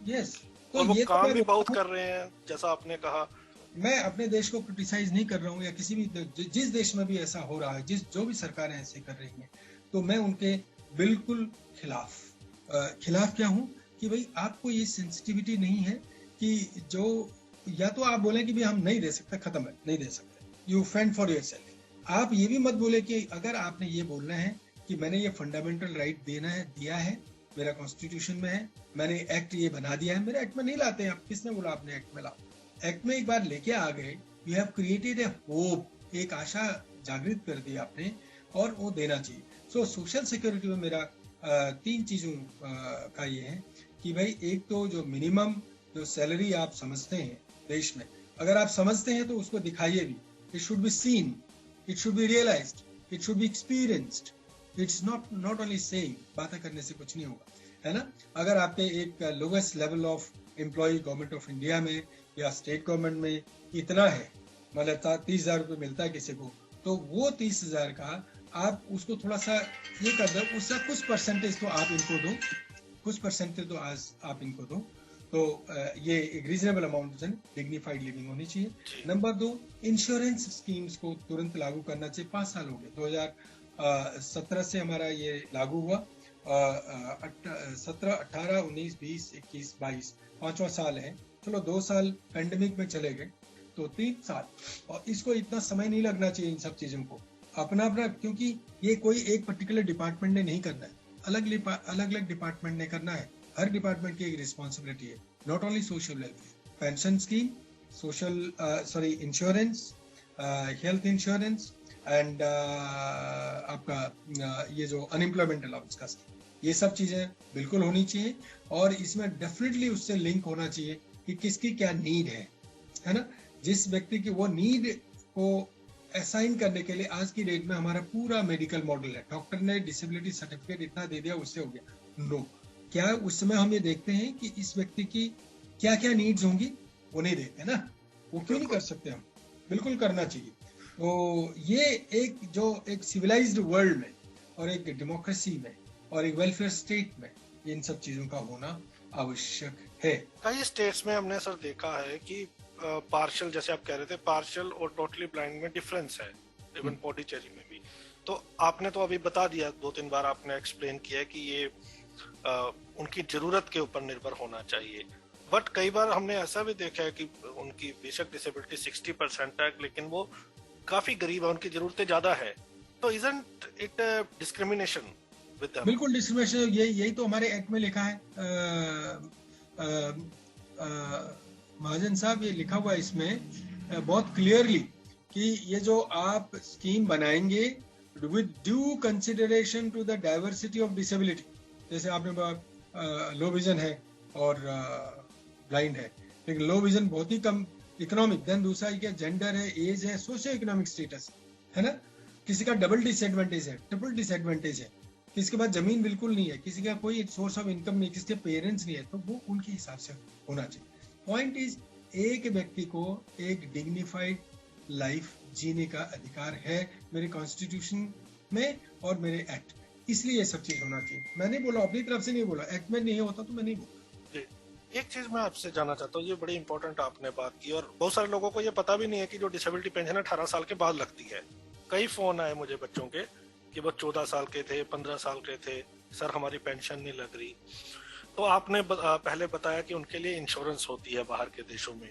यस, तो वो काम भी बहुत कर रहे हैं जैसा आपने कहा। मैं अपने देश को क्रिटिसाइज नहीं कर रहा हूँ, या किसी भी जिस देश में भी ऐसा हो रहा है, जो भी सरकारें ऐसे कर रही हैं, तो मैं उनके बिल्कुल खिलाफ क्या हूँ कि भाई आपको ये सेंसिटिविटी नहीं है कि जो, या तो आप बोले कि भाई हम नहीं दे सकते, खत्म है, नहीं दे सकते, यू फेंड फॉर योरसेल्फ। आप ये भी मत बोले कि अगर आपने ये बोलना है कि मैंने ये फंडामेंटल राइट दिया है, मेरा कॉन्स्टिट्यूशन में है, मैंने एक्ट ये बना दिया है। मेरे एक्ट में नहीं लाते हैं, आप किसने बोला आपने एक्ट में लाओ? एक्ट में एक बार लेके आ गए, you have created a hope, एक आशा जागृत कर दी आपने, और वो देना चाहिए। सो सोशल सिक्योरिटी में मेरा 3 चीजों का ये है कि भाई एक तो जो मिनिमम जो सैलरी आप समझते हैं देश में, अगर आप समझते हैं तो उसको दिखाइए भी। It should be seen, it should be realised, it should be experienced. It's not only saying, बातें करने से कुछ नहीं होगा, है ना। अगर आपके एक lowest level of employ government of India में या स्टेट गवर्नमेंट में इतना है, मतलब 30,000 रुपये मिलता है किसी को, तो वो 30,000 का आप उसको थोड़ा सा ये कर दो, उसका कुछ परसेंटेज तो आप इनको दो, कुछ परसेंटेज तो आज आप इनको दो, तो ये एक रीजनेबल अमाउंट है, डिग्निफाइड लिविंग होनी चाहिए। नंबर 2, इंश्योरेंस स्कीम्स को तुरंत लागू करना चाहिए। 5 साल हो गए, 2017 से हमारा ये लागू हुआ, 17, 18, 19, 20, 21, 22, 5वां साल है। चलो 2 साल पैंडेमिक में चले गए, तो 3 साल, और इसको इतना समय नहीं लगना चाहिए इन सब चीजों को अपना, क्योंकि ये कोई एक पर्टिकुलर डिपार्टमेंट ने नहीं करना है, अलग डिपार्टमेंट ने करना है। हर डिपार्टमेंट की एक रिस्पॉन्सिबिलिटी है, not only social welfare, pension scheme, insurance, health insurance, and आपका ये जो अनएम्प्लॉयमेंट अलाउंस का स्कीम, ये सब चीजें बिल्कुल होनी चाहिए। और इसमें डेफिनेटली उससे लिंक होना चाहिए कि किसकी क्या नीड है ना। जिस व्यक्ति की वो नीड को असाइन करने के लिए आज की डेट में हमारा पूरा मेडिकल मॉडल है। डॉक्टर ने डिसेबिलिटी सर्टिफिकेट इतना दे दिया, उससे हो गया। नो, क्या उस समय हम ये देखते हैं कि इस व्यक्ति की क्या क्या नीड्स होंगी? वो नहीं देखते ना, वो क्यों नहीं कर सकते? हम बिल्कुल करना चाहिए। तो ये एक सिविलाइज्ड वर्ल्ड में और एक डेमोक्रेसी में और एक वेलफेयर स्टेट में इन सब चीजों का होना आवश्यक है। कई स्टेट्स में हमने सर देखा है कि पार्शियल, जैसे आप कह रहे थे, पार्शियल और टोटली ब्लाइंड में डिफरेंस है, इवन पौंडीचेरी में भी। तो आपने तो अभी बता दिया, 2-3 बार आपने एक्सप्लेन किया कि ये उनकी जरूरत के ऊपर निर्भर होना चाहिए। बट कई बार हमने ऐसा भी देखा है कि उनकी बेशक डिसेबिलिटी 60% है, लेकिन वो काफी गरीब है, उनकी जरूरतें ज्यादा है। तो isn't it discrimination with them? बिल्कुल डिस्क्रिमिनेशन, यही तो हमारे एक्ट में लिखा है। महाजन साहब, ये लिखा हुआ है इसमें बहुत क्लियरली कि ये जो आप स्कीम बनाएंगे with due consideration to the diversity of disability, जैसे आपने लो विजन है और ब्लाइंड है, लेकिन लो विजन बहुत ही कम, इकोनॉमिक, देन दूसरा क्या जेंडर है, एज है, सोशियो इकोनॉमिक स्टेटस है ना। किसी का डबल डिसएडवांटेज है, ट्रिपल डिसएडवांटेज है, किसी के पास जमीन बिल्कुल नहीं है, किसी का कोई सोर्स ऑफ इनकम नहीं, किसी के पेरेंट्स नहीं है, तो वो उनके हिसाब से होना चाहिए। पॉइंट इज, एक व्यक्ति को एक डिग्निफाइड लाइफ जीने का अधिकार है मेरे कॉन्स्टिट्यूशन में और मेरे एक्ट, इसलिए ये सब चीज होना चाहिए। मैं नहीं बोला, अपनी तरफ से नहीं बोला, एक्ट में नहीं होता तो मैं नहीं बोला। एक चीज मैं आपसे जानना चाहता हूँ, ये बड़ी इंपॉर्टेंट आपने बात की, और बहुत सारे लोगों को ये पता भी नहीं है कि जो डिसेबिलिटी पेंशन 18 साल के बाद लगती है। कई फोन आए मुझे बच्चों के कि वो 14 साल के थे, 15 साल के थे, सर हमारी पेंशन नहीं लग रही। तो आपने पहले बताया कि उनके लिए इंश्योरेंस होती है बाहर के देशों में,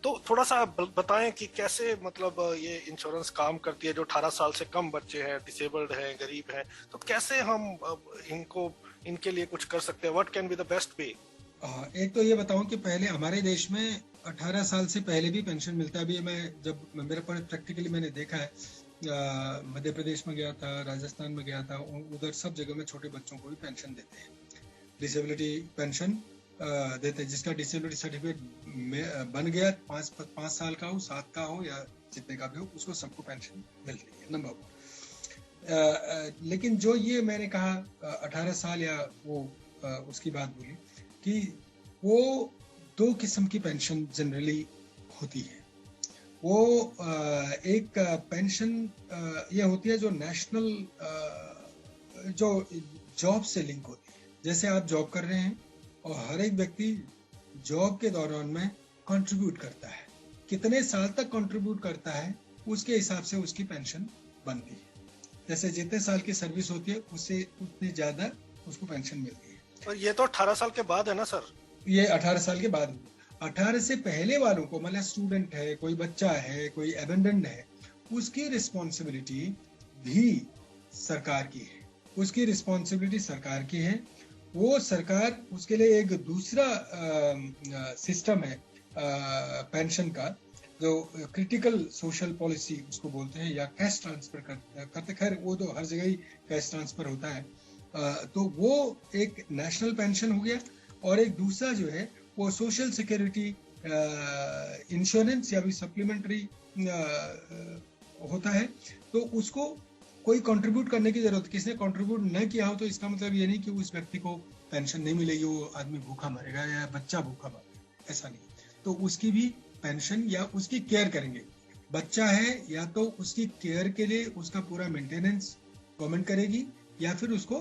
तो थोड़ा सा बताएं कि कैसे मतलब ये इंश्योरेंस काम करती है। जो 18 साल से कम बच्चे हैं, डिसेबल्ड हैं, गरीब हैं, तो कैसे हम इनके लिए कुछ कर सकते हैं? What can be the best way? एक तो ये बताऊं कि पहले हमारे देश में 18 साल से पहले भी पेंशन मिलता भी है। मेरे पर प्रैक्टिकली मैंने देखा है, मध्य प्रदेश में गया था, राजस्थान में गया था, उधर सब जगह में छोटे बच्चों को भी पेंशन देते हैं, डिसेबिलिटी पेंशन देते हैं, जिसका डिसेबिलिटी सर्टिफिकेट बन गया, 5 साल का हो, 7 का हो या जितने का भी हो, उसको सबको पेंशन मिलती है, नंबर 1। लेकिन जो ये मैंने कहा 18 साल या वो उसकी बात बोली कि वो 2 किस्म की पेंशन जनरली होती है। वो एक पेंशन ये होती है जो नेशनल जो जॉब से लिंक होती है। जैसे आप जॉब कर रहे हैं और हर एक व्यक्ति जॉब के दौरान में कंट्रीब्यूट करता है, कितने साल तक कंट्रीब्यूट करता है उसके हिसाब से उसकी पेंशन बनती है। जैसे जितने साल की सर्विस होती है उससे उतने ज्यादा उसको पेंशन मिलती है। और ये तो 18 साल के बाद है ना सर? ये 18 साल के बाद। 18 से पहले वालों को, मतलब स्टूडेंट है, कोई बच्चा है, कोई एबेंडेंड है, उसकी रिस्पॉन्सिबिलिटी भी सरकार की है। उसकी रिस्पॉन्सिबिलिटी सरकार की है। वो सरकार उसके लिए एक दूसरा सिस्टम है पेंशन का, जो क्रिटिकल सोशल पॉलिसी उसको बोलते हैं, या कैश ट्रांसफर करते, खैर वो तो हर जगह ही कैश ट्रांसफर होता है। तो वो एक नेशनल पेंशन हो गया, और एक दूसरा जो है वो सोशल सिक्योरिटी इंश्योरेंस या भी सप्लीमेंट्री होता है। तो उसको कोई कंट्रीब्यूट करने की जरूरत, किसी ने कंट्रीब्यूट न किया हो तो इसका मतलब ये नहीं कि उस व्यक्ति को पेंशन नहीं मिलेगी, वो आदमी भूखा मरेगा या बच्चा भूखा मरेगा, ऐसा नहीं। तो उसकी भी पेंशन या उसकी केयर करेंगे। बच्चा है या तो उसकी केयर के लिए उसका पूरा मेंटेनेंस गवर्नमेंट करेगी, या फिर उसको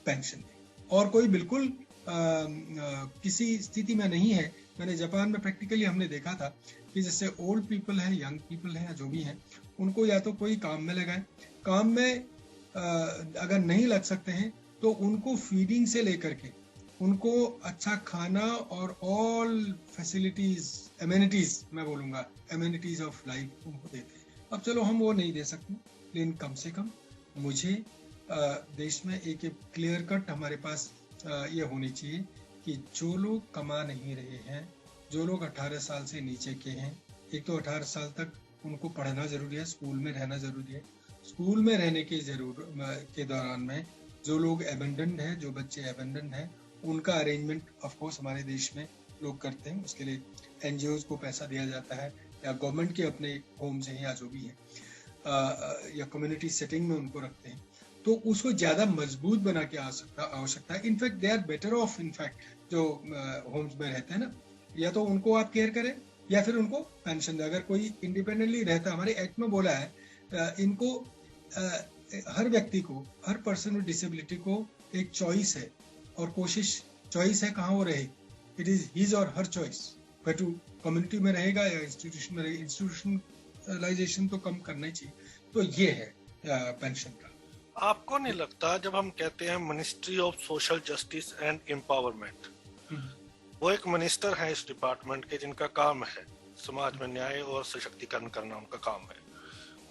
पेंशन देगी। और कोई बिल्कुल किसी स्थिति में नहीं है। मैंने जापान में प्रैक्टिकली हमने देखा था कि जैसे ओल्ड पीपल है, यंग पीपल है, जो भी है, उनको या तो कोई काम में लगाए, काम में अगर नहीं लग सकते हैं तो उनको फीडिंग से लेकर के उनको अच्छा खाना और ऑल फैसिलिटीज, एमेनिटीज, मैं बोलूँगा एमेनिटीज ऑफ लाइफ उनको देते हैं। अब चलो हम वो नहीं दे सकते, लेकिन कम से कम मुझे देश में एक क्लियर कट हमारे पास ये होनी चाहिए कि जो लोग कमा नहीं रहे हैं, जो लोग 18 साल से नीचे के हैं, एक तो 18 साल तक उनको पढ़ना जरूरी है, स्कूल में रहना जरूरी है। स्कूल में रहने के दौरान में जो लोग एबेंडेंड है, जो बच्चे एबेंडेंड हैं, उनका अरेंजमेंट ऑफ कोर्स हमारे देश में लोग करते हैं। उसके लिए एनजीओज को पैसा दिया जाता है, या गवर्नमेंट के अपने होम्स हैं या जो भी है, या कम्युनिटी सेटिंग में उनको रखते हैं। तो उसको ज्यादा मजबूत बना के आवश्यकता है। In fact they are better off, in fact जो होम्स में रहते हैं ना, या तो उनको आप केयर करें या फिर उनको पेंशन दें। अगर कोई इंडिपेंडेंटली रहता है, हमारे एक्ट में बोला है इनको हर व्यक्ति को, हर पर्सन विद डिसेबिलिटी को एक चॉइस है, और कोशिश चॉइस है कहाँ वो रहे, इट इज हिज और हर चॉइस, बट कम्युनिटी में रहेगा या इंस्टीट्यूशन में रहेगा। इंस्टीट्यूशनलाइजेशन तो कम करना ही चाहिए। तो ये है पेंशन का। आपको नहीं लगता जब हम कहते हैं ministry of social justice and empowerment, वो एक मिनिस्टर है इस डिपार्टमेंट के जिनका काम है समाज में न्याय और सशक्तिकरण करना, उनका काम है,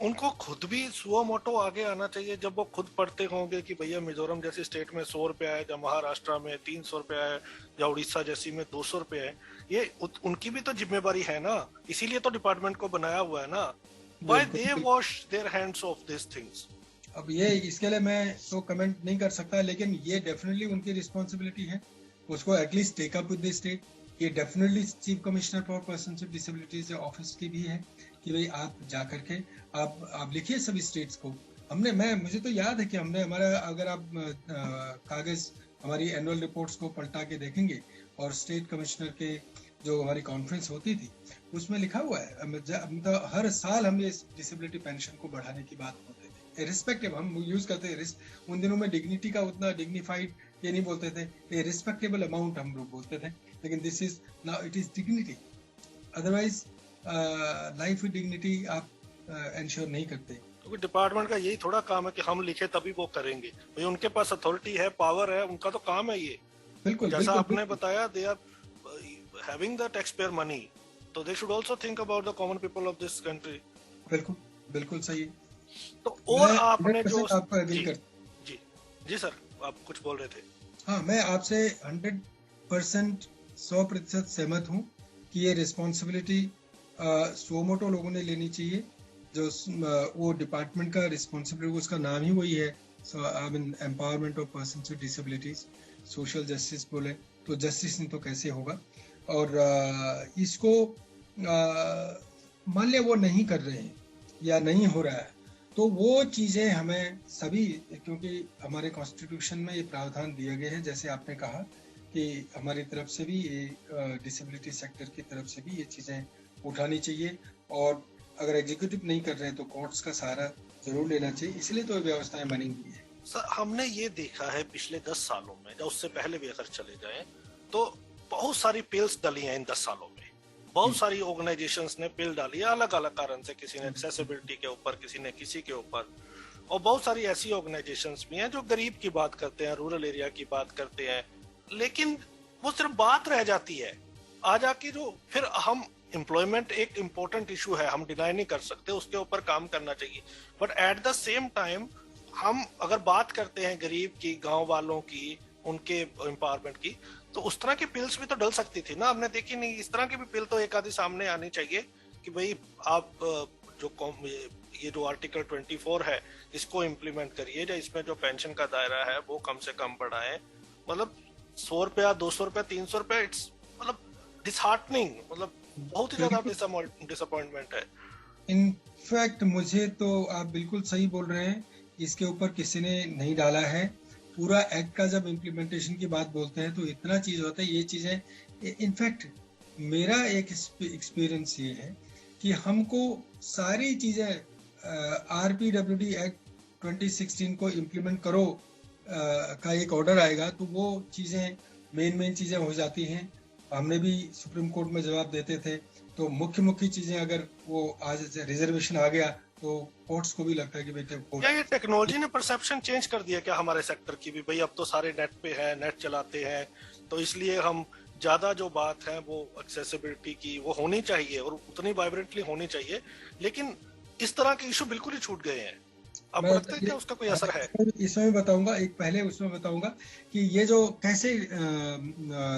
उनको खुद भी सुओ मोटो आगे आना चाहिए। जब वो खुद पढ़ते होंगे कि भैया मिजोरम जैसी स्टेट में 100 रुपया है, या महाराष्ट्र में 300 रुपया है, या उड़ीसा जैसी में 200 रुपया है, ये उनकी भी तो जिम्मेवारी है ना, इसीलिए तो डिपार्टमेंट को बनाया हुआ है ना। Why they wash their hands of this things? अब ये इसके लिए मैं तो कमेंट नहीं कर सकता, लेकिन ये डेफिनेटली उनकी रिस्पॉन्सिबिलिटी है, उसको at least take up with the state. ये definitely chief commissioner for persons with disabilities office की भी है कि भाई आप जा करके आप लिखिए सभी स्टेट्स को। मुझे तो याद है कि हमने हमारा, अगर आप कागज हमारी एनुअल रिपोर्ट्स को पलटा के देखेंगे और स्टेट कमिश्नर के जो हमारी कॉन्फ्रेंस होती थी उसमें लिखा हुआ है, मतलब हर साल हम इस डिसेबिलिटी पेंशन को बढ़ाने की बात होते थे। रिस्पेक्टिव हम यूज करते हैं, उन दिनों में डिग्निटी का उतना डिग्निफाइड ये नहीं बोलते थे, रिस्पेक्टेबल अमाउंट हम लोग बोलते थे, लेकिन this is now it is dignity. Otherwise life with dignity आप इंश्योर नहीं करते। क्योंकि डिपार्टमेंट का यही थोड़ा काम है कि हम लिखे तभी वो करेंगे, भाई उनके पास अथॉरिटी है, पावर है, उनका तो काम है ये। बिल्कुल, जैसा बिल्कुल, आपने बिल्कुल। बताया, they are having the tax payer money, तो they should also think about the common people of this country. बिल्कुल, बिल्कुल सही। तो और मैं आपने जो 100% आपको एग्री कर, जी जी सर, आप कुछ बोल रहे थे। हाँ, मैं आपसे 100% 100% सहमत हूँ कि ये रिस्पॉन्सिबिलिटी सोमोटो लोगों ने लेनी चाहिए। जो वो डिपार्टमेंट का रिस्पॉन्सिबिलिटी, उसका नाम ही वही है, I mean empowerment of persons with disabilities, social justice बोले तो जस्टिस नहीं तो कैसे होगा। और इसको मान लिया वो नहीं कर रहे हैं या नहीं हो रहा है, तो वो चीजें हमें सभी, क्योंकि हमारे कॉन्स्टिट्यूशन में ये प्रावधान दिए गए हैं, जैसे आपने कहा कि हमारी तरफ से भी ये डिसेबिलिटी सेक्टर की तरफ से भी ये चीजें उठानी चाहिए, और अगर एग्जीक्यूटिव नहीं कर रहे हैं तो कोर्ट्स का सहारा जरूर लेना चाहिए। इसलिए तो व्यवस्थाएं बनी हुई है। सर, हमने ये देखा है पिछले 10 सालों में, या उससे पहले भी अगर चले जाएं, तो बहुत सारी पिल्स डली हैं इन 10 सालों में। बहुत सारी ऑर्गेनाइजेशंस ने पिल डाली है अलग अलग कारण से, किसी ने एक्सेसिबिलिटी के ऊपर, किसी ने किसी के ऊपर, और बहुत सारी ऐसी ऑर्गेनाइजेशंस भी हैं जो गरीब की बात करते हैं, रूरल एरिया की बात करते हैं, लेकिन वो सिर्फ बात रह जाती है। आज आके जो फिर हम एम्प्लॉयमेंट एक इम्पोर्टेंट इशू है, हम डिनाई नहीं कर सकते, उसके ऊपर काम करना चाहिए, but at the same time हम अगर बात करते हैं गरीब की, गांव वालों की, उनके एम्पावरमेंट की, तो उस तरह की पिल्स भी तो डल सकती थी ना, हमने देखी नहीं। इस तरह की भी पिल तो एक आधी सामने आनी चाहिए कि भाई आप ये जो आर्टिकल 24 है इसको इम्प्लीमेंट करिए, या इसमें जो पेंशन का दायरा है वो कम से कम बढ़ाएं। मतलब 100 रुपया, 200 रुपया, 300 रुपया, इट्स मतलब डिसहार्टनिंग, मतलब बहुत ही ज्यादा डिसअपॉइंटमेंट है। इनफैक्ट मुझे तो आप बिल्कुल सही बोल रहे हैं, इसके ऊपर किसी ने नहीं डाला है। पूरा एक्ट का जब इम्प्लीमेंटेशन की बात बोलते हैं तो इतना चीज होता है, ये चीजें। इनफैक्ट मेरा एक एक्सपीरियंस ये है कि हमको सारी चीजें RPWD एक्ट 2016 को इम्प्लीमेंट करो का एक ऑर्डर आएगा तो वो चीजें मेन चीजें हो जाती हैं। हमने भी सुप्रीम कोर्ट में जवाब देते थे, तो मुख्य चीजें अगर वो आज रिजर्वेशन आ गया तो कोर्ट्स को भी लगता है कि बेटे क्या ये टेक्नोलॉजी ने परसेप्शन चेंज कर दिया क्या हमारे सेक्टर की भी? भाई अब तो सारे नेट पे है, नेट चलाते हैं, तो इसलिए हम ज्यादा जो बात है वो एक्सेसिबिलिटी की वो होनी चाहिए और उतनी वाइब्रेंटली होनी चाहिए, लेकिन इस तरह के इशू बिल्कुल ही छूट गए हैं। आपको लगता है क्या उसका कोई असर है? इसमें बताऊंगा, एक पहले उसमें बताऊंगा कि ये जो कैसे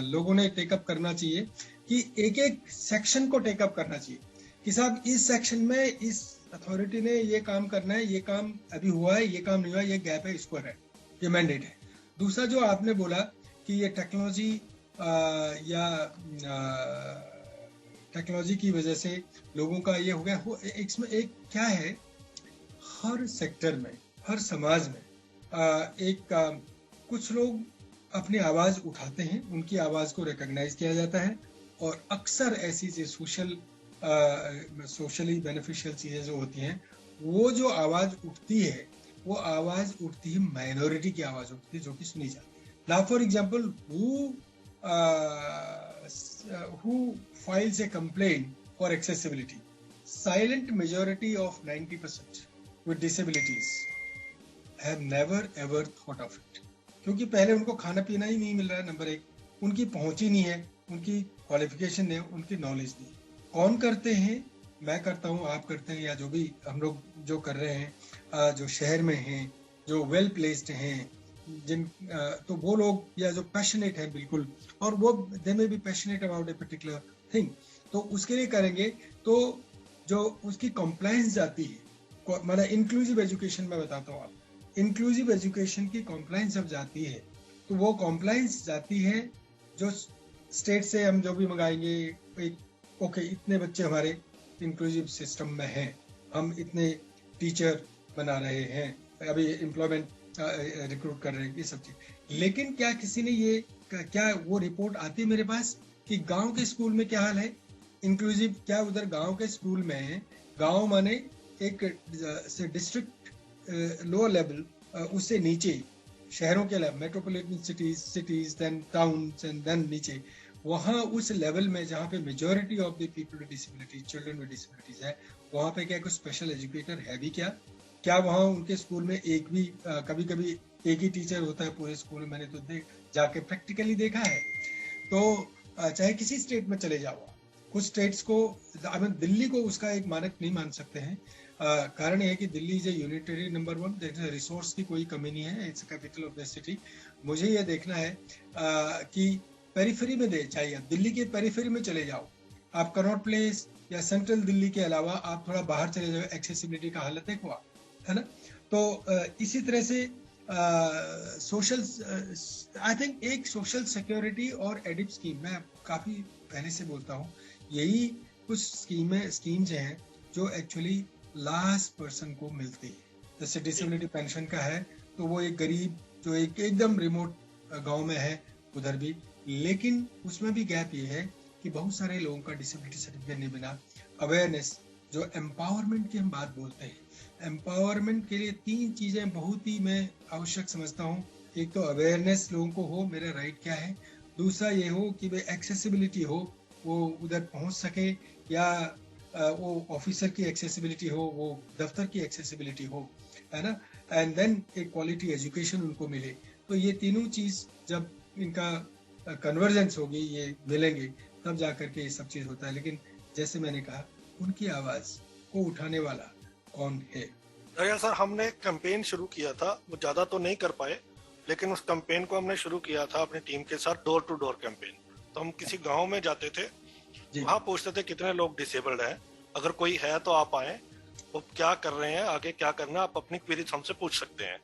लोगों ने टेकअप करना चाहिए, कि एक एक सेक्शन को टेकअप करना चाहिए कि साहब इस सेक्शन में इस अथॉरिटी ने ये काम करना है, ये काम अभी हुआ है, ये काम नहीं हुआ, ये गैप है, इसको है, ये मैंडेट है। दूसरा जो आपने बोला कि ये टेक्नोलॉजी या टेक्नोलॉजी की वजह से लोगों का ये हो गया, इसमें एक क्या है, हर सेक्टर में, हर समाज में कुछ लोग अपनी आवाज उठाते हैं, उनकी आवाज को रिकॉग्नाइज किया जाता है, और अक्सर ऐसी जो सोशली बेनिफिशियल चीजें जो होती हैं, वो जो आवाज उठती है, वो आवाज उठती है, माइनॉरिटी की आवाज उठती है जो कि सुनी जाती है। Now for example, who files a complaint for accessibility? Silent majority of 90% with disabilities have never ever thought of it, क्योंकि पहले उनको खाना पीना ही नहीं मिल रहा है, नंबर एक, उनकी पहुंच ही नहीं है, उनकी क्वालिफिकेशन नहीं, उनकी नॉलेज नहीं। कौन करते हैं? मैं करता हूँ, आप करते हैं, या जो भी हम लोग जो कर रहे हैं, जो शहर में हैं, जो वेल प्लेस्ड हैं, तो वो लोग, या जो पैशनेट हैं बिल्कुल, और वो दे में be passionate about a particular thing, तो उसके लिए करेंगे। तो जो उसकी कंप्लायंस जाती है, मतलब इंक्लूसिव एजुकेशन में बताता हूँ आप, इंक्लूसिव एजुकेशन की कंप्लायंस जब जाती है, तो वो कंप्लायंस जाती है जो स्टेट से हम जो भी मंगाएंगे, ओके इतने बच्चे हमारे इंक्लूसिव सिस्टम में हैं, हम इतने टीचर बना रहे हैं, अभी एम्प्लॉयमेंट रिक्रूट कर रहे हैं, ये सब चीज। लेकिन क्या किसी ने ये, क्या वो रिपोर्ट आती है मेरे पास कि गांव के स्कूल में क्या हाल है, इंक्लूसिव क्या उधर गांव के स्कूल में है? गांव माने एक डिस्ट्रिक्ट लोअर लेवल, उससे नीचे शहरों के level, metropolitan cities then towns and then नीचे, वहाँ उस लेवल में जहाँ पे majority of the people with disability, children with disabilities है, वहाँ पे क्या कोई स्पेशल एजुकेटर है भी क्या वहाँ उनके स्कूल में एक भी कभी कभी एक ही टीचर होता है पूरे स्कूल में? मैंने तो जाके प्रैक्टिकली देखा है। तो चाहे किसी स्टेट में चले जाओ, कुछ स्टेट्स को, दिल्ली को उसका एक मानक नहीं मान सकते हैं। कारण यह है कि Delhi is a unitary number one, resource की कोई कमी नहीं है, it's capital of the city. मुझे ये देखना है कि पेरिफेरी में चाहिए, दिल्ली के पेरिफेरी में चले जाओ आप, कनॉट प्लेस या सेंट्रल दिल्ली के अलावा आप थोड़ा बाहर चले जाओ, एक्सेसिबिलिटी का हालत देखो आप, है ना। तो इसी तरह से सोशल, आई थिंक एक सोशल सिक्योरिटी और एडिप स्कीम, मैं काफी पहले से बोलता हूँ, यही कुछ स्कीम्स हैं जो एक्चुअली लास्ट पर्सन को मिलती है। जैसे डिसेबिलिटी पेंशन का है, तो वो एक गरीब जो एक एकदम रिमोट गांव में है उधर भी, लेकिन उसमें भी गैप ये है कि बहुत सारे लोगों का डिसेबिलिटी सर्टिफिकेट नहीं बना। अवेयरनेस, जो एम्पावरमेंट की हम बात बोलते हैं, एम्पावरमेंट के लिए 3 चीजें बहुत ही मैं आवश्यक समझता हूँ। एक तो अवेयरनेस लोगों को हो, मेरा राइट क्या है। दूसरा ये हो कि भाई एक्सेसिबिलिटी हो, वो उधर पहुंच सके, या वो ऑफिसर की एक्सेसिबिलिटी हो, वो दफ्तर की एक्सेसिबिलिटी हो, है ना। एंड देन एक क्वालिटी एजुकेशन उनको मिले। तो ये तीनों चीज जब इनका कन्वर्जेंस होगी, ये मिलेंगे, तब जाकर के ये सब चीज होता है। लेकिन जैसे मैंने कहा, उनकी आवाज को उठाने वाला कौन है? दरिया सर, हमने एक कैंपेन शुरू किया था, वो ज्यादा तो नहीं कर पाए, लेकिन उस कैंपेन को हमने शुरू किया था अपनी टीम के साथ, डोर टू डोर कैंपेन। तो हम किसी गांव में जाते थे, वहां पूछते थे कितने लोग डिसेबल्ड हैं, अगर कोई है तो आप आए, वो क्या कर रहे हैं, आगे क्या करना, आप अपनी क्वेरीज हमसे पूछ सकते हैं।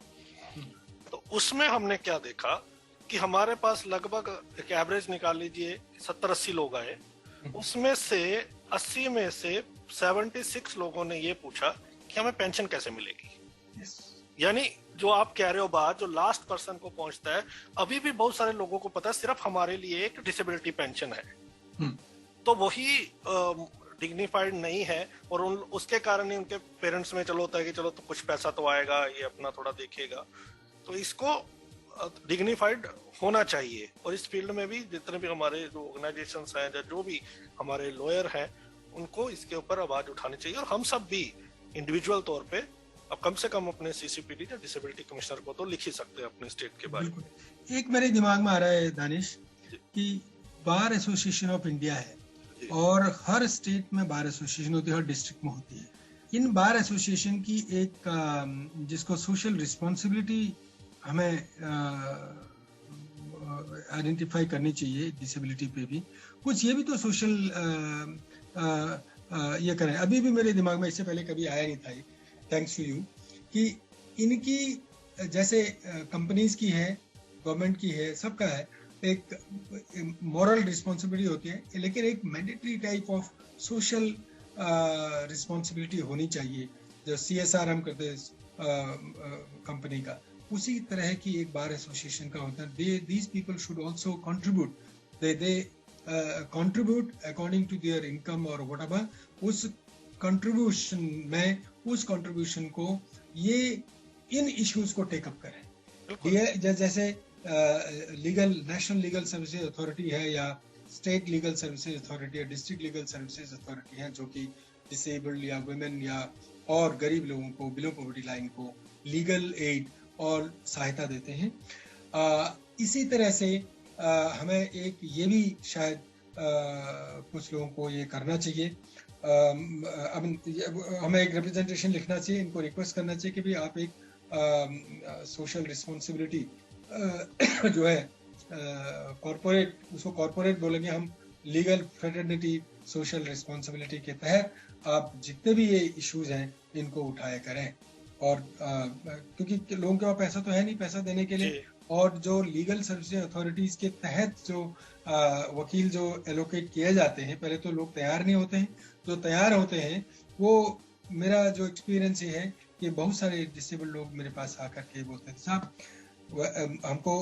तो उसमें हमने क्या देखा कि हमारे पास लगभग एक एवरेज निकाल लीजिए 70-80 लोग आए, उसमें से 80 में से 76 लोगों ने ये पूछा कि हमें पेंशन कैसे मिलेगी। यानी जो आप कह रहे हो बात, जो लास्ट पर्सन को पहुंचता है, अभी भी बहुत सारे लोगों को पता है सिर्फ हमारे लिए एक डिसेबिलिटी पेंशन है, तो वही डिग्निफाइड नहीं है, और उसके कारण ही उनके पेरेंट्स में चलो होता है कि चलो तो कुछ पैसा तो आएगा, ये अपना थोड़ा देखेगा। तो इसको डिग्निफाइड होना चाहिए, और इस फील्ड में भी जितने भी हमारे जो ऑर्गेनाइजेशंस हैं या जो भी हमारे लॉयर हैं, उनको इसके ऊपर आवाज उठानी चाहिए। और हम सब भी इंडिविजुअल तौर पे अब कम से कम अपने सीसीपीडी या डिसेबिलिटी कमिश्नर को तो लिख ही सकते हैं अपने स्टेट के बारे में। एक मेरे दिमाग में आ रहा है दानिश कि बार एसोसिएशन ऑफ इंडिया है, और हर स्टेट में बार एसोसिएशन होती है, हर डिस्ट्रिक्ट में होती है। इन बार एसोसिएशन की एक जिसको सोशल रिस्पॉन्सिबिलिटी हमें आइडेंटिफाई करनी चाहिए, डिसेबिलिटी पे भी कुछ ये भी तो सोशल ये करें। अभी भी मेरे दिमाग में, इससे पहले कभी आया नहीं था, थैंक्स टू यू, कि इनकी जैसे कंपनीज की है, गवर्नमेंट की है, सबका है, एक मॉरल रिस्पॉन्सिबिलिटी होती है, लेकिन एक mandatory type of social responsibility होनी चाहिए। जो CSR हम करते हैं कंपनी का, उसी तरह की एक बार एसोसिएशन का होता है। These people should also contribute, they contribute according to their income और व्हाटएवर। उस कंट्रीब्यूशन में, उस कंट्रीब्यूशन को ये इन इश्यूज को टेकअप करें। जैसे legal, national legal services authority है, या स्टेट लीगल सर्विसेज अथॉरिटी या डिस्ट्रिक्ट लीगल सर्विसेज अथॉरिटी है, जो कि डिसेबल्ड या वुमेन या और गरीब लोगों को, बिलो पॉवर्टी लाइन को लीगल एड और सहायता देते हैं। इसी तरह से हमें एक ये भी शायद कुछ लोगों को ये करना चाहिए, अब हमें एक रिप्रेजेंटेशन लिखना चाहिए, इनको रिक्वेस्ट करना चाहिए कि भी आप एक सोशल रिस्पॉन्सिबिलिटी जो है कॉर्पोरेट, उसको कॉर्पोरेट बोलेंगे हम, लीगल फ्रेटर्निटी सोशल रिस्पॉन्सिबिलिटी के तहत आप जितने भी ये इश्यूज हैं इनको उठाया करें। और क्योंकि लोगों के पास पैसा तो है नहीं पैसा देने के लिए, और जो लीगल सर्विसेज अथॉरिटीज के तहत जो वकील जो एलोकेट किए जाते हैं, पहले तो लोग तैयार नहीं होते हैं, जो तैयार होते हैं वो, मेरा जो एक्सपीरियंस ये है कि बहुत सारे डिसेबल्ड लोग मेरे पास आकर के बोलते थे, साहब हमको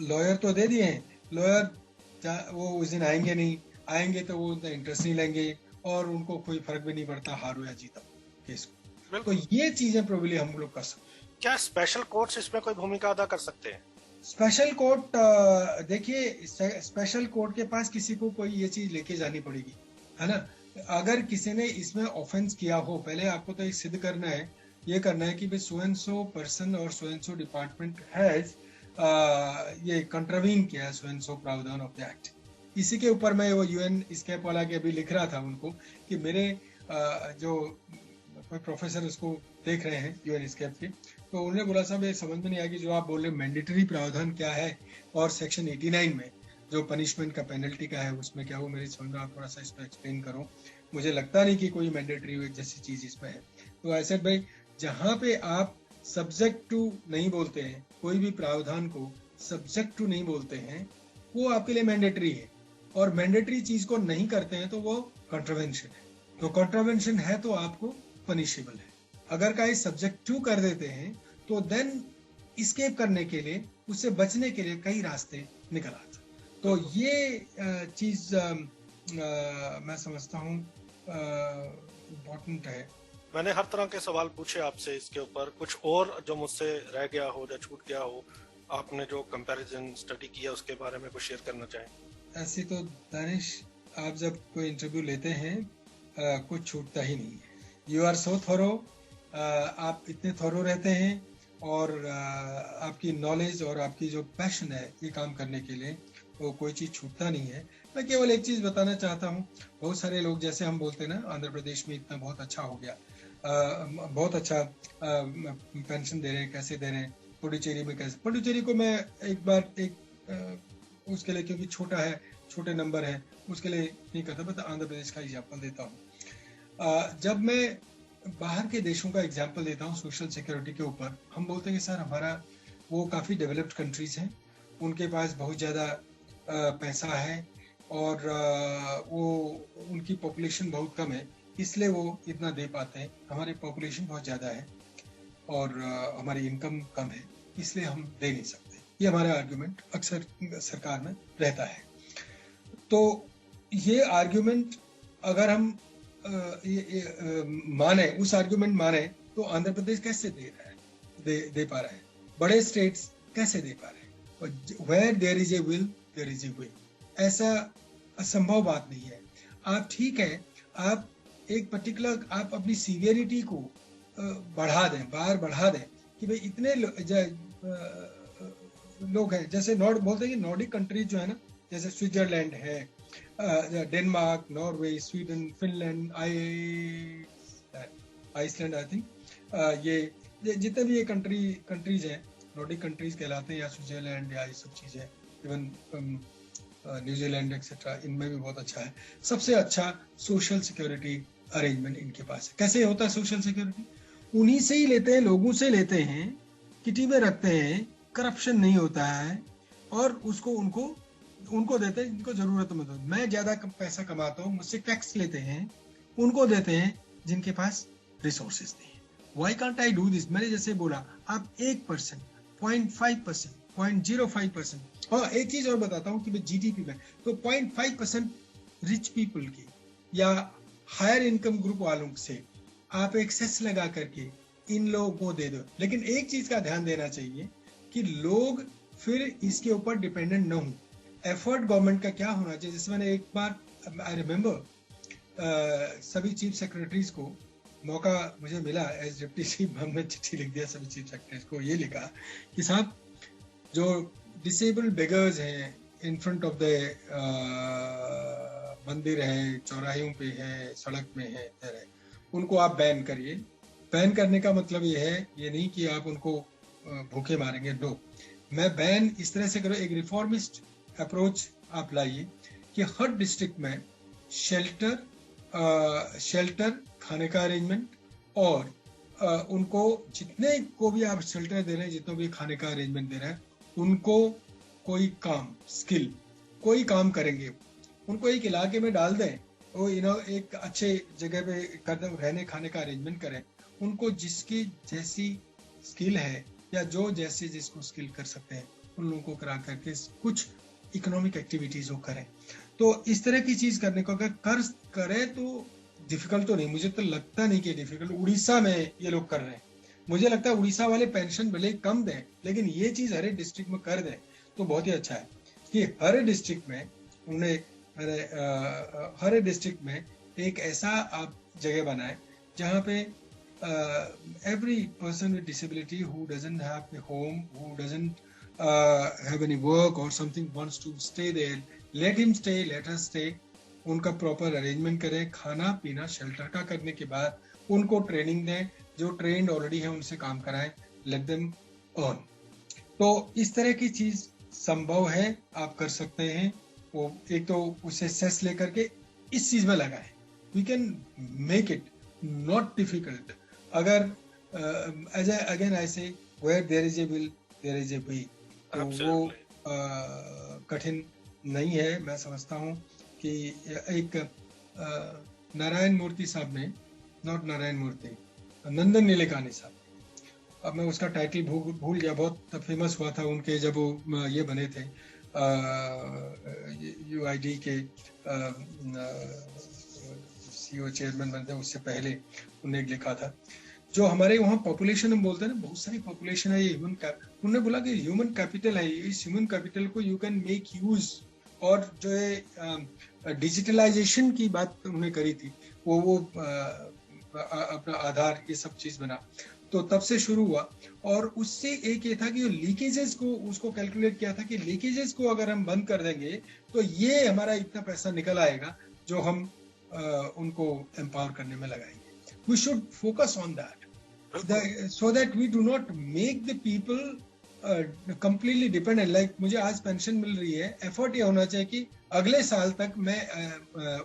लॉयर तो दे दिए हैं, लॉयर वो उस दिन आएंगे नहीं, आएंगे तो वो उतना इंटरेस्ट नहीं लेंगे, और उनको कोई फर्क भी नहीं पड़ता हारो या जीता केस को। तो ये चीजें प्रोबेबली हम लोग कर सकते। क्या स्पेशल कोर्ट्स इसमें कोई भूमिका अदा कर सकते हैं? स्पेशल कोर्ट, देखिए स्पेशल कोर्ट के पास किसी को कोई ये चीज लेके जानी पड़ेगी, है ना। अगर किसी ने इसमें ऑफेंस किया हो, पहले आपको तो एक सिद्ध करना है, ये करना है कि भाई सो एंड सो पर्सन और so and so department has ये कंट्रावीन किया है सो एंड सो प्रावधान ऑफ द एक्ट। इसी के ऊपर मैं वो UN स्केप वाला के अभी लिख रहा था उनको कि मेरे जो कोई प्रोफेसर उसको देख रहे हैं UN स्केप के, तो उन्होंने बोला साहब ये समझ में नहीं आया कि जो आप बोल रहे मैंडेटरी प्रावधान क्या है, और सेक्शन 89 में जो पनिशमेंट का पेनल्टी का है उसमें क्या, वो मेरी समझ में, आप थोड़ा सा इसको एक्सप्लेन करो। मुझे लगता नहीं कि कोई मैंडेटरी जैसी चीज इसमें है। तो ऐसे भाई जहाँ पे आप सब्जेक्ट टू नहीं बोलते हैं, कोई भी प्रावधान को सब्जेक्ट टू नहीं बोलते हैं, वो आपके लिए मैंडेटरी है, और मैंडेटरी चीज को नहीं करते हैं तो वो कॉन्ट्रावेंशन है। तो कॉन्ट्रावेंशन है तो आपको पनिशेबल है। अगर कहीं सब्जेक्ट टू कर देते हैं तो देन एस्केप करने के लिए, उससे बचने के लिए कई रास्ते निकल आते। तो ये चीज मैं समझता हूँ इम्पोर्टेंट है। मैंने हर तरह के सवाल पूछे आपसे इसके ऊपर, कुछ और जो मुझसे रह गया हो या छूट गया हो, आपने जो कंपैरिजन स्टडी किया उसके बारे में कुछ शेयर करना चाहें? ऐसे तो दानिश, आप जब कोई इंटरव्यू लेते हैं कुछ छूटता ही नहीं है। यू आर सो थोरो, आप इतने थोरो रहते हैं, और आपकी नॉलेज और आपकी जो पैशन है ये काम करने के लिए, वो कोई चीज़ छूटता नहीं है। मैं केवल एक चीज़ बताना चाहता हूँ, बहुत सारे लोग जैसे हम बोलते हैं ना आंध्र प्रदेश में इतना बहुत अच्छा हो गया, बहुत अच्छा पेंशन दे रहे हैं, कैसे दे रहे हैं, पुडुचेरी में कैसे। पुडुचेरी को मैं एक बार उसके लिए, क्योंकि छोटा है, छोटे नंबर है, उसके लिए नहीं करता, बस आंध्र प्रदेश का एग्जाम्पल देता हूँ। जब मैं बाहर के देशों का एग्जाम्पल देता हूँ सोशल सिक्योरिटी के ऊपर, हम बोलते हैं कि सर हमारा वो काफ़ी डेवलप्ड कंट्रीज हैं, उनके पास बहुत ज़्यादा पैसा है और वो उनकी पॉपुलेशन बहुत कम है, इसलिए वो इतना दे पाते हैं। हमारी पॉपुलेशन बहुत ज़्यादा है और हमारी इनकम कम है, इसलिए हम दे नहीं सकते। ये हमारा आर्ग्यूमेंट अक्सर सरकार में रहता है। तो ये आर्ग्यूमेंट अगर हम माने, उस आर्ग्यूमेंट माने, तो आंध्र प्रदेश कैसे दे रहा है, दे पा रहा है, बड़े स्टेट्स कैसे दे पा रहे हैं। Where there is a will there is a way, ऐसा असंभव बात नहीं है। आप ठीक है, आप एक पर्टिकुलर, आप अपनी सीवियरिटी को बढ़ा दें, बार बढ़ा दें कि भाई इतने लोग हैं, जैसे बोलते हैं कि नॉर्डिक कंट्रीज जो है ना, जैसे स्विट्जरलैंड है, Denmark, Norway, Sweden, Finland, Iceland, I think, ये जितने भी ये कंट्रीज हैं, नॉर्डिक कंट्रीज कहलाते हैं, या स्विट्जरलैंड या ये सब चीजें, इवन न्यूजीलैंड एक्सेट्रा, इनमें भी बहुत अच्छा है। सबसे अच्छा सोशल सिक्योरिटी अरेंजमेंट इनके पास है। कैसे होता है सोशल सिक्योरिटी? उन्हीं से ही लेते हैं, लोगों से लेते हैं, किटी में रखते हैं, करप्शन नहीं होता है, और उसको उनको देते हैं जिनको जरूरतमंद हो। मैं ज्यादा पैसा कमाता हूँ, मुझसे टैक्स लेते हैं, उनको देते हैं जिनके पास रिसोर्सेज नहीं है। Why can't I do this? मैंने जैसे बोला, आप 1%, 0.5%, 0.05%, हाँ एक चीज और बताता हूँ कि जीडीपी में तो 0.5% रिच पीपल की या हायर इनकम ग्रुप वालों से आप एक सेस लगा करके इन लोगों को दे दो। लेकिन एक चीज का ध्यान देना चाहिए कि लोग फिर इसके ऊपर डिपेंडेंट न हो। एफर्ट गवर्नमेंट का क्या होना चाहिए, जैसे मैंने एक बार, आई रिमेम्बर, सभी चीफ सेक्रेटरीज को मौका मुझे मिला एज डिप्टी चीफ, हमने चिट्ठी लिख दिया सभी चीफ सेक्रेटरीज को, ये लिखा कि साहब जो डिसेबल्ड बेगर्स हैं इन फ्रंट ऑफ द मंदिर है, चौराहों पे है, सड़क में है, उनको आप बैन करिए। बैन करने का मतलब ये है, ये नहीं कि आप उनको भूखे मारेंगे, नो। मैं बैन इस तरह से करो, एक रिफॉर्मिस्ट अप्रोच आप लाइए कि हर डिस्ट्रिक्ट में शेल्टर, खाने का अरेंजमेंट, और उनको जितने को भी आप शेल्टर दे रहे हैं, जितने भी खाने का अरेंजमेंट दे रहे हैं, उनको कोई काम, स्किल, कोई काम करेंगे, उनको एक इलाके में डाल दें, वो एक अच्छे जगह पे कर दें, रहने खाने का अरेंजमेंट करें। उनको जिसकी जैसी स्किल है या जो जैसे जिसको स्किल कर सकते हैं, उन लोगों को करा करके कुछ इकोनॉमिक एक्टिविटीज वो करें। तो इस तरह की चीज करने को अगर करें तो डिफिकल्ट तो नहीं, मुझे तो लगता नहीं कि डिफिकल्ट। उड़ीसा में ये लोग कर रहे हैं, मुझे लगता है उड़ीसा वाले पेंशन भले कम दें, लेकिन ये चीज हर एक डिस्ट्रिक्ट में कर दें तो बहुत ही अच्छा है कि हर एक डिस्ट्रिक्ट में उन्होंने हर एक डिस्ट्रिक्ट में एक ऐसा आप जगह बनाए जहाँ पे every person with disability who doesn't have a home, who doesn't have any work or something, wants to stay there, let him stay, let us stay. उनका प्रॉपर अरेंजमेंट करें, खाना पीना शेल्टर का करने के बाद उनको ट्रेनिंग दें, जो ट्रेंड ऑलरेडी है उनसे काम कराएं, लेट देम अर्न। तो इस तरह की चीज संभव है, आप कर सकते हैं। वो एक तो उसे सेस लेकर के इस चीज में लगाएं, we can make it not difficult. अगर again I say where there is a will there is a way, तो वो कठिन नहीं है। मैं समझता हूँ कि एक नारायण मूर्ति साहब ने, नॉट नारायण मूर्ति, नंदन नीलेकानी साहब, अब मैं उसका टाइटल भूल गया, बहुत फेमस हुआ था उनके जब वो ये बने थे यूआईडी के सीईओ चेयरमैन बनते, उससे पहले उन्होंने लिखा था, जो हमारे वहाँ पॉपुलेशन हम बोलते हैं ना, बहुत सारी पॉपुलेशन है, ये ह्यूमन उन्होंने बोला कि ह्यूमन कैपिटल है, इस ह्यूमन कैपिटल को यू कैन मेक यूज। और जो है डिजिटलाइजेशन की बात उन्होंने करी थी, वो अपना आधार ये सब चीज बना, तो तब से शुरू हुआ। और उससे एक ये था कि लीकेजेस को उसको कैलकुलेट किया था कि लीकेजेस को अगर हम बंद कर देंगे तो ये हमारा इतना पैसा निकल आएगा जो हम उनको एम्पावर करने में लगाएंगे। we should focus on that, so that we do not make the people completely dependent. Like मुझे आज पेंशन मिल रही है, एफर्ट ये होना चाहिए कि अगले साल तक मैं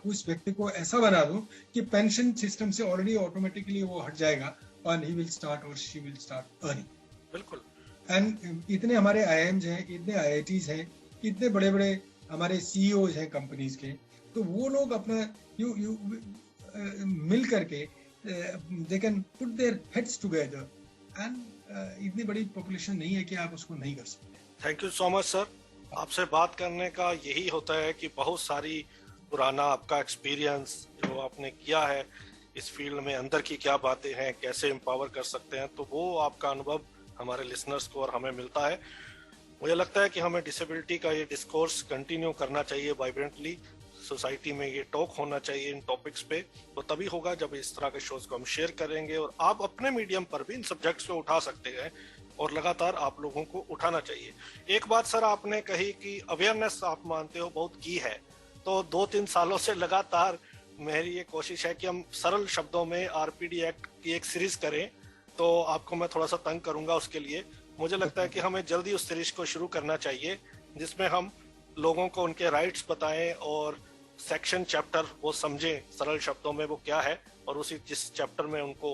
उस व्यक्ति को ऐसा बना दूं कि पेंशन सिस्टम से ऑलरेडी ऑटोमेटिकली वो हट जाएगा और he will start or she will start earning. बिल्कुल. एंड इतने हमारे IIMs हैं, इतने IITs हैं, इतने बड़े बड़े हमारे CEOs हैं कंपनीज के, तो वो लोग अपना मिल करके they can put their heads together, and इतनी बड़ी पॉपुलेशन नहीं है कि आप उसको नहीं कर सकते. Thank you so much sir. आपसे बात करने का यही होता है कि बहुत सारी पुराना आपका एक्सपीरियंस जो आपने किया है इस फील्ड में, अंदर की क्या बातें हैं, कैसे एम्पावर कर सकते हैं, तो वो आपका अनुभव हमारे लिसनर्स को और हमें मिलता है. मुझे लगता है कि हमें डिसेबिलिटी का ये डिस्कोर्स कंटिन्यू करना चाहिए वाइब्रेंटली. सोसाइटी में ये टॉक होना चाहिए इन टॉपिक्स पे, तो तभी होगा जब इस तरह के शोज को हम शेयर करेंगे. और आप अपने मीडियम पर भी इन सब्जेक्ट्स को उठा सकते हैं और लगातार आप लोगों को उठाना चाहिए. एक बात सर आपने कही कि अवेयरनेस आप मानते हो बहुत की है, तो 2-3 सालों से लगातार मेरी ये कोशिश है कि हम सरल शब्दों में RPD एक्ट की एक सीरीज करें, तो आपको मैं थोड़ा सा तंग करूंगा उसके लिए. मुझे लगता है कि हमें जल्दी उस सीरीज को शुरू करना चाहिए जिसमें हम लोगों को उनके राइट्स बताएं और सेक्शन चैप्टर वो समझें सरल शब्दों में वो क्या है, और उसी जिस चैप्टर में उनको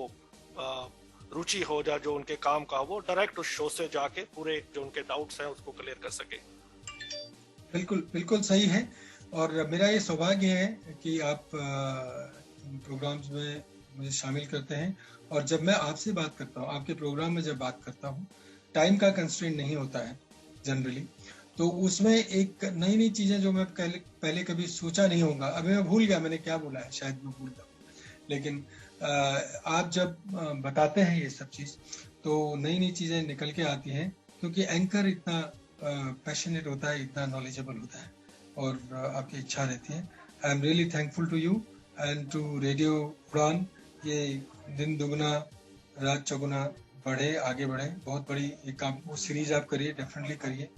रुचि हो जा जो उनके काम का, वो डायरेक्ट उस शो से जाके पूरे जो उनके डाउट्स हैं उसको क्लियर कर सके. बिल्कुल बिल्कुल सही है. और मेरा ये सौभाग्य है कि आप प्रोग्राम्स में मुझे शामिल करते हैं, और जब मैं आपसे बात करता हूँ, आपके प्रोग्राम में जब बात करता हूँ, टाइम का कंस्ट्रेंट नहीं होता है जनरली, तो उसमें एक नई नई चीजें जो मैं पहले कभी सोचा नहीं होगा, अभी मैं भूल गया मैंने क्या बोला है, शायद मैं भूल गया, लेकिन आप जब बताते हैं ये सब चीज तो नई नई चीजें निकल के आती हैं, क्योंकि एंकर इतना पैशनेट होता है, इतना नॉलेजेबल होता है, और आपकी इच्छा रहती है. I am really thankful to you and to Radio Udaan. ये दिन दुगना रात चौगुना बढ़े, आगे बढ़े. बहुत बड़ी एक काम वो सीरीज आप करिए, डेफिनेटली करिए.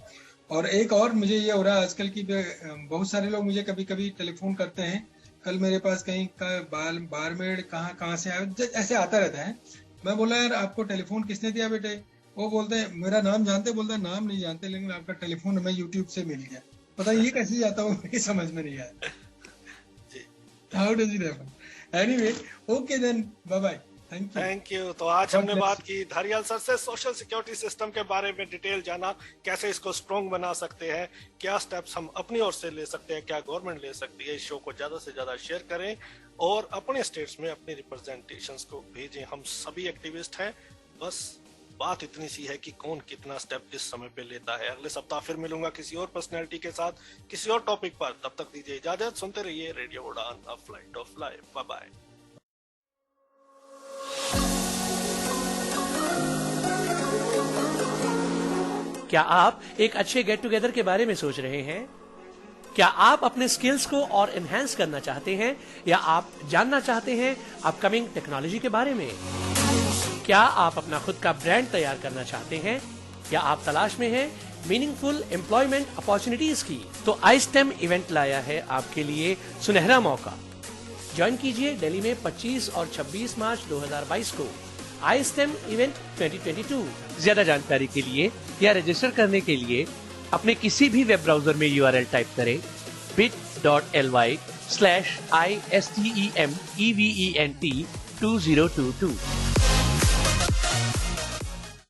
और एक और मुझे ये हो रहा है आजकल की, बहुत सारे लोग मुझे कभी कभी टेलीफोन करते हैं, कल मेरे पास कहीं का बारमेड़ कहाँ से आया, ऐसे आता रहता है. मैं बोला यार आपको टेलीफोन किसने दिया बेटे? वो बोलते हैं मेरा नाम जानते, बोलते हैं नाम नहीं जानते, लेकिन आपका टेलीफोन हमें यूट्यूब से मिल गया. पता ये कैसे जाता हूँ मुझे समझ में नहीं आया. How does it happen? Anyway, okay then, bye bye. Thank you. तो आज हमने बात की धारियाल सर से सोशल सिक्योरिटी सिस्टम के बारे में, डिटेल जाना कैसे इसको स्ट्रॉन्ग बना सकते हैं, क्या स्टेप्स हम अपनी ओर से ले सकते हैं, क्या गवर्नमेंट ले सकती है. इस शो को ज्यादा से ज्यादा शेयर करें और अपने स्टेट्स में अपने रिप्रेजेंटेशंस को भेजें. हम सभी एक्टिविस्ट हैं, बस बात इतनी सी है कि कौन कितना स्टेप किस समय पे लेता है. अगले सप्ताह फिर मिलूंगा किसी और पर्सनैलिटी के साथ किसी और टॉपिक पर. तब तक दीजिए इजाजत. सुनते रहिए Radio Udaan, a flight of life. Bye bye. क्या आप एक अच्छे गेट टुगेदर के बारे में सोच रहे हैं? क्या आप अपने स्किल्स को और एनहांस करना चाहते हैं, या आप जानना चाहते हैं अपकमिंग टेक्नोलॉजी के बारे में? क्या आप अपना खुद का ब्रांड तैयार करना चाहते हैं, या आप तलाश में हैं मीनिंगफुल एम्प्लॉयमेंट अपॉर्चुनिटीज की? तो iSTEM इवेंट लाया है आपके लिए सुनहरा मौका. ज्वाइन कीजिए दिल्ली में 25 और 26 मार्च 2022 को iSTEM इवेंट 2022. ज्यादा जानकारी के लिए या रजिस्टर करने के लिए अपने किसी भी वेब ब्राउजर में URL टाइप करें bit.ly/ISTEMEVENT 2022.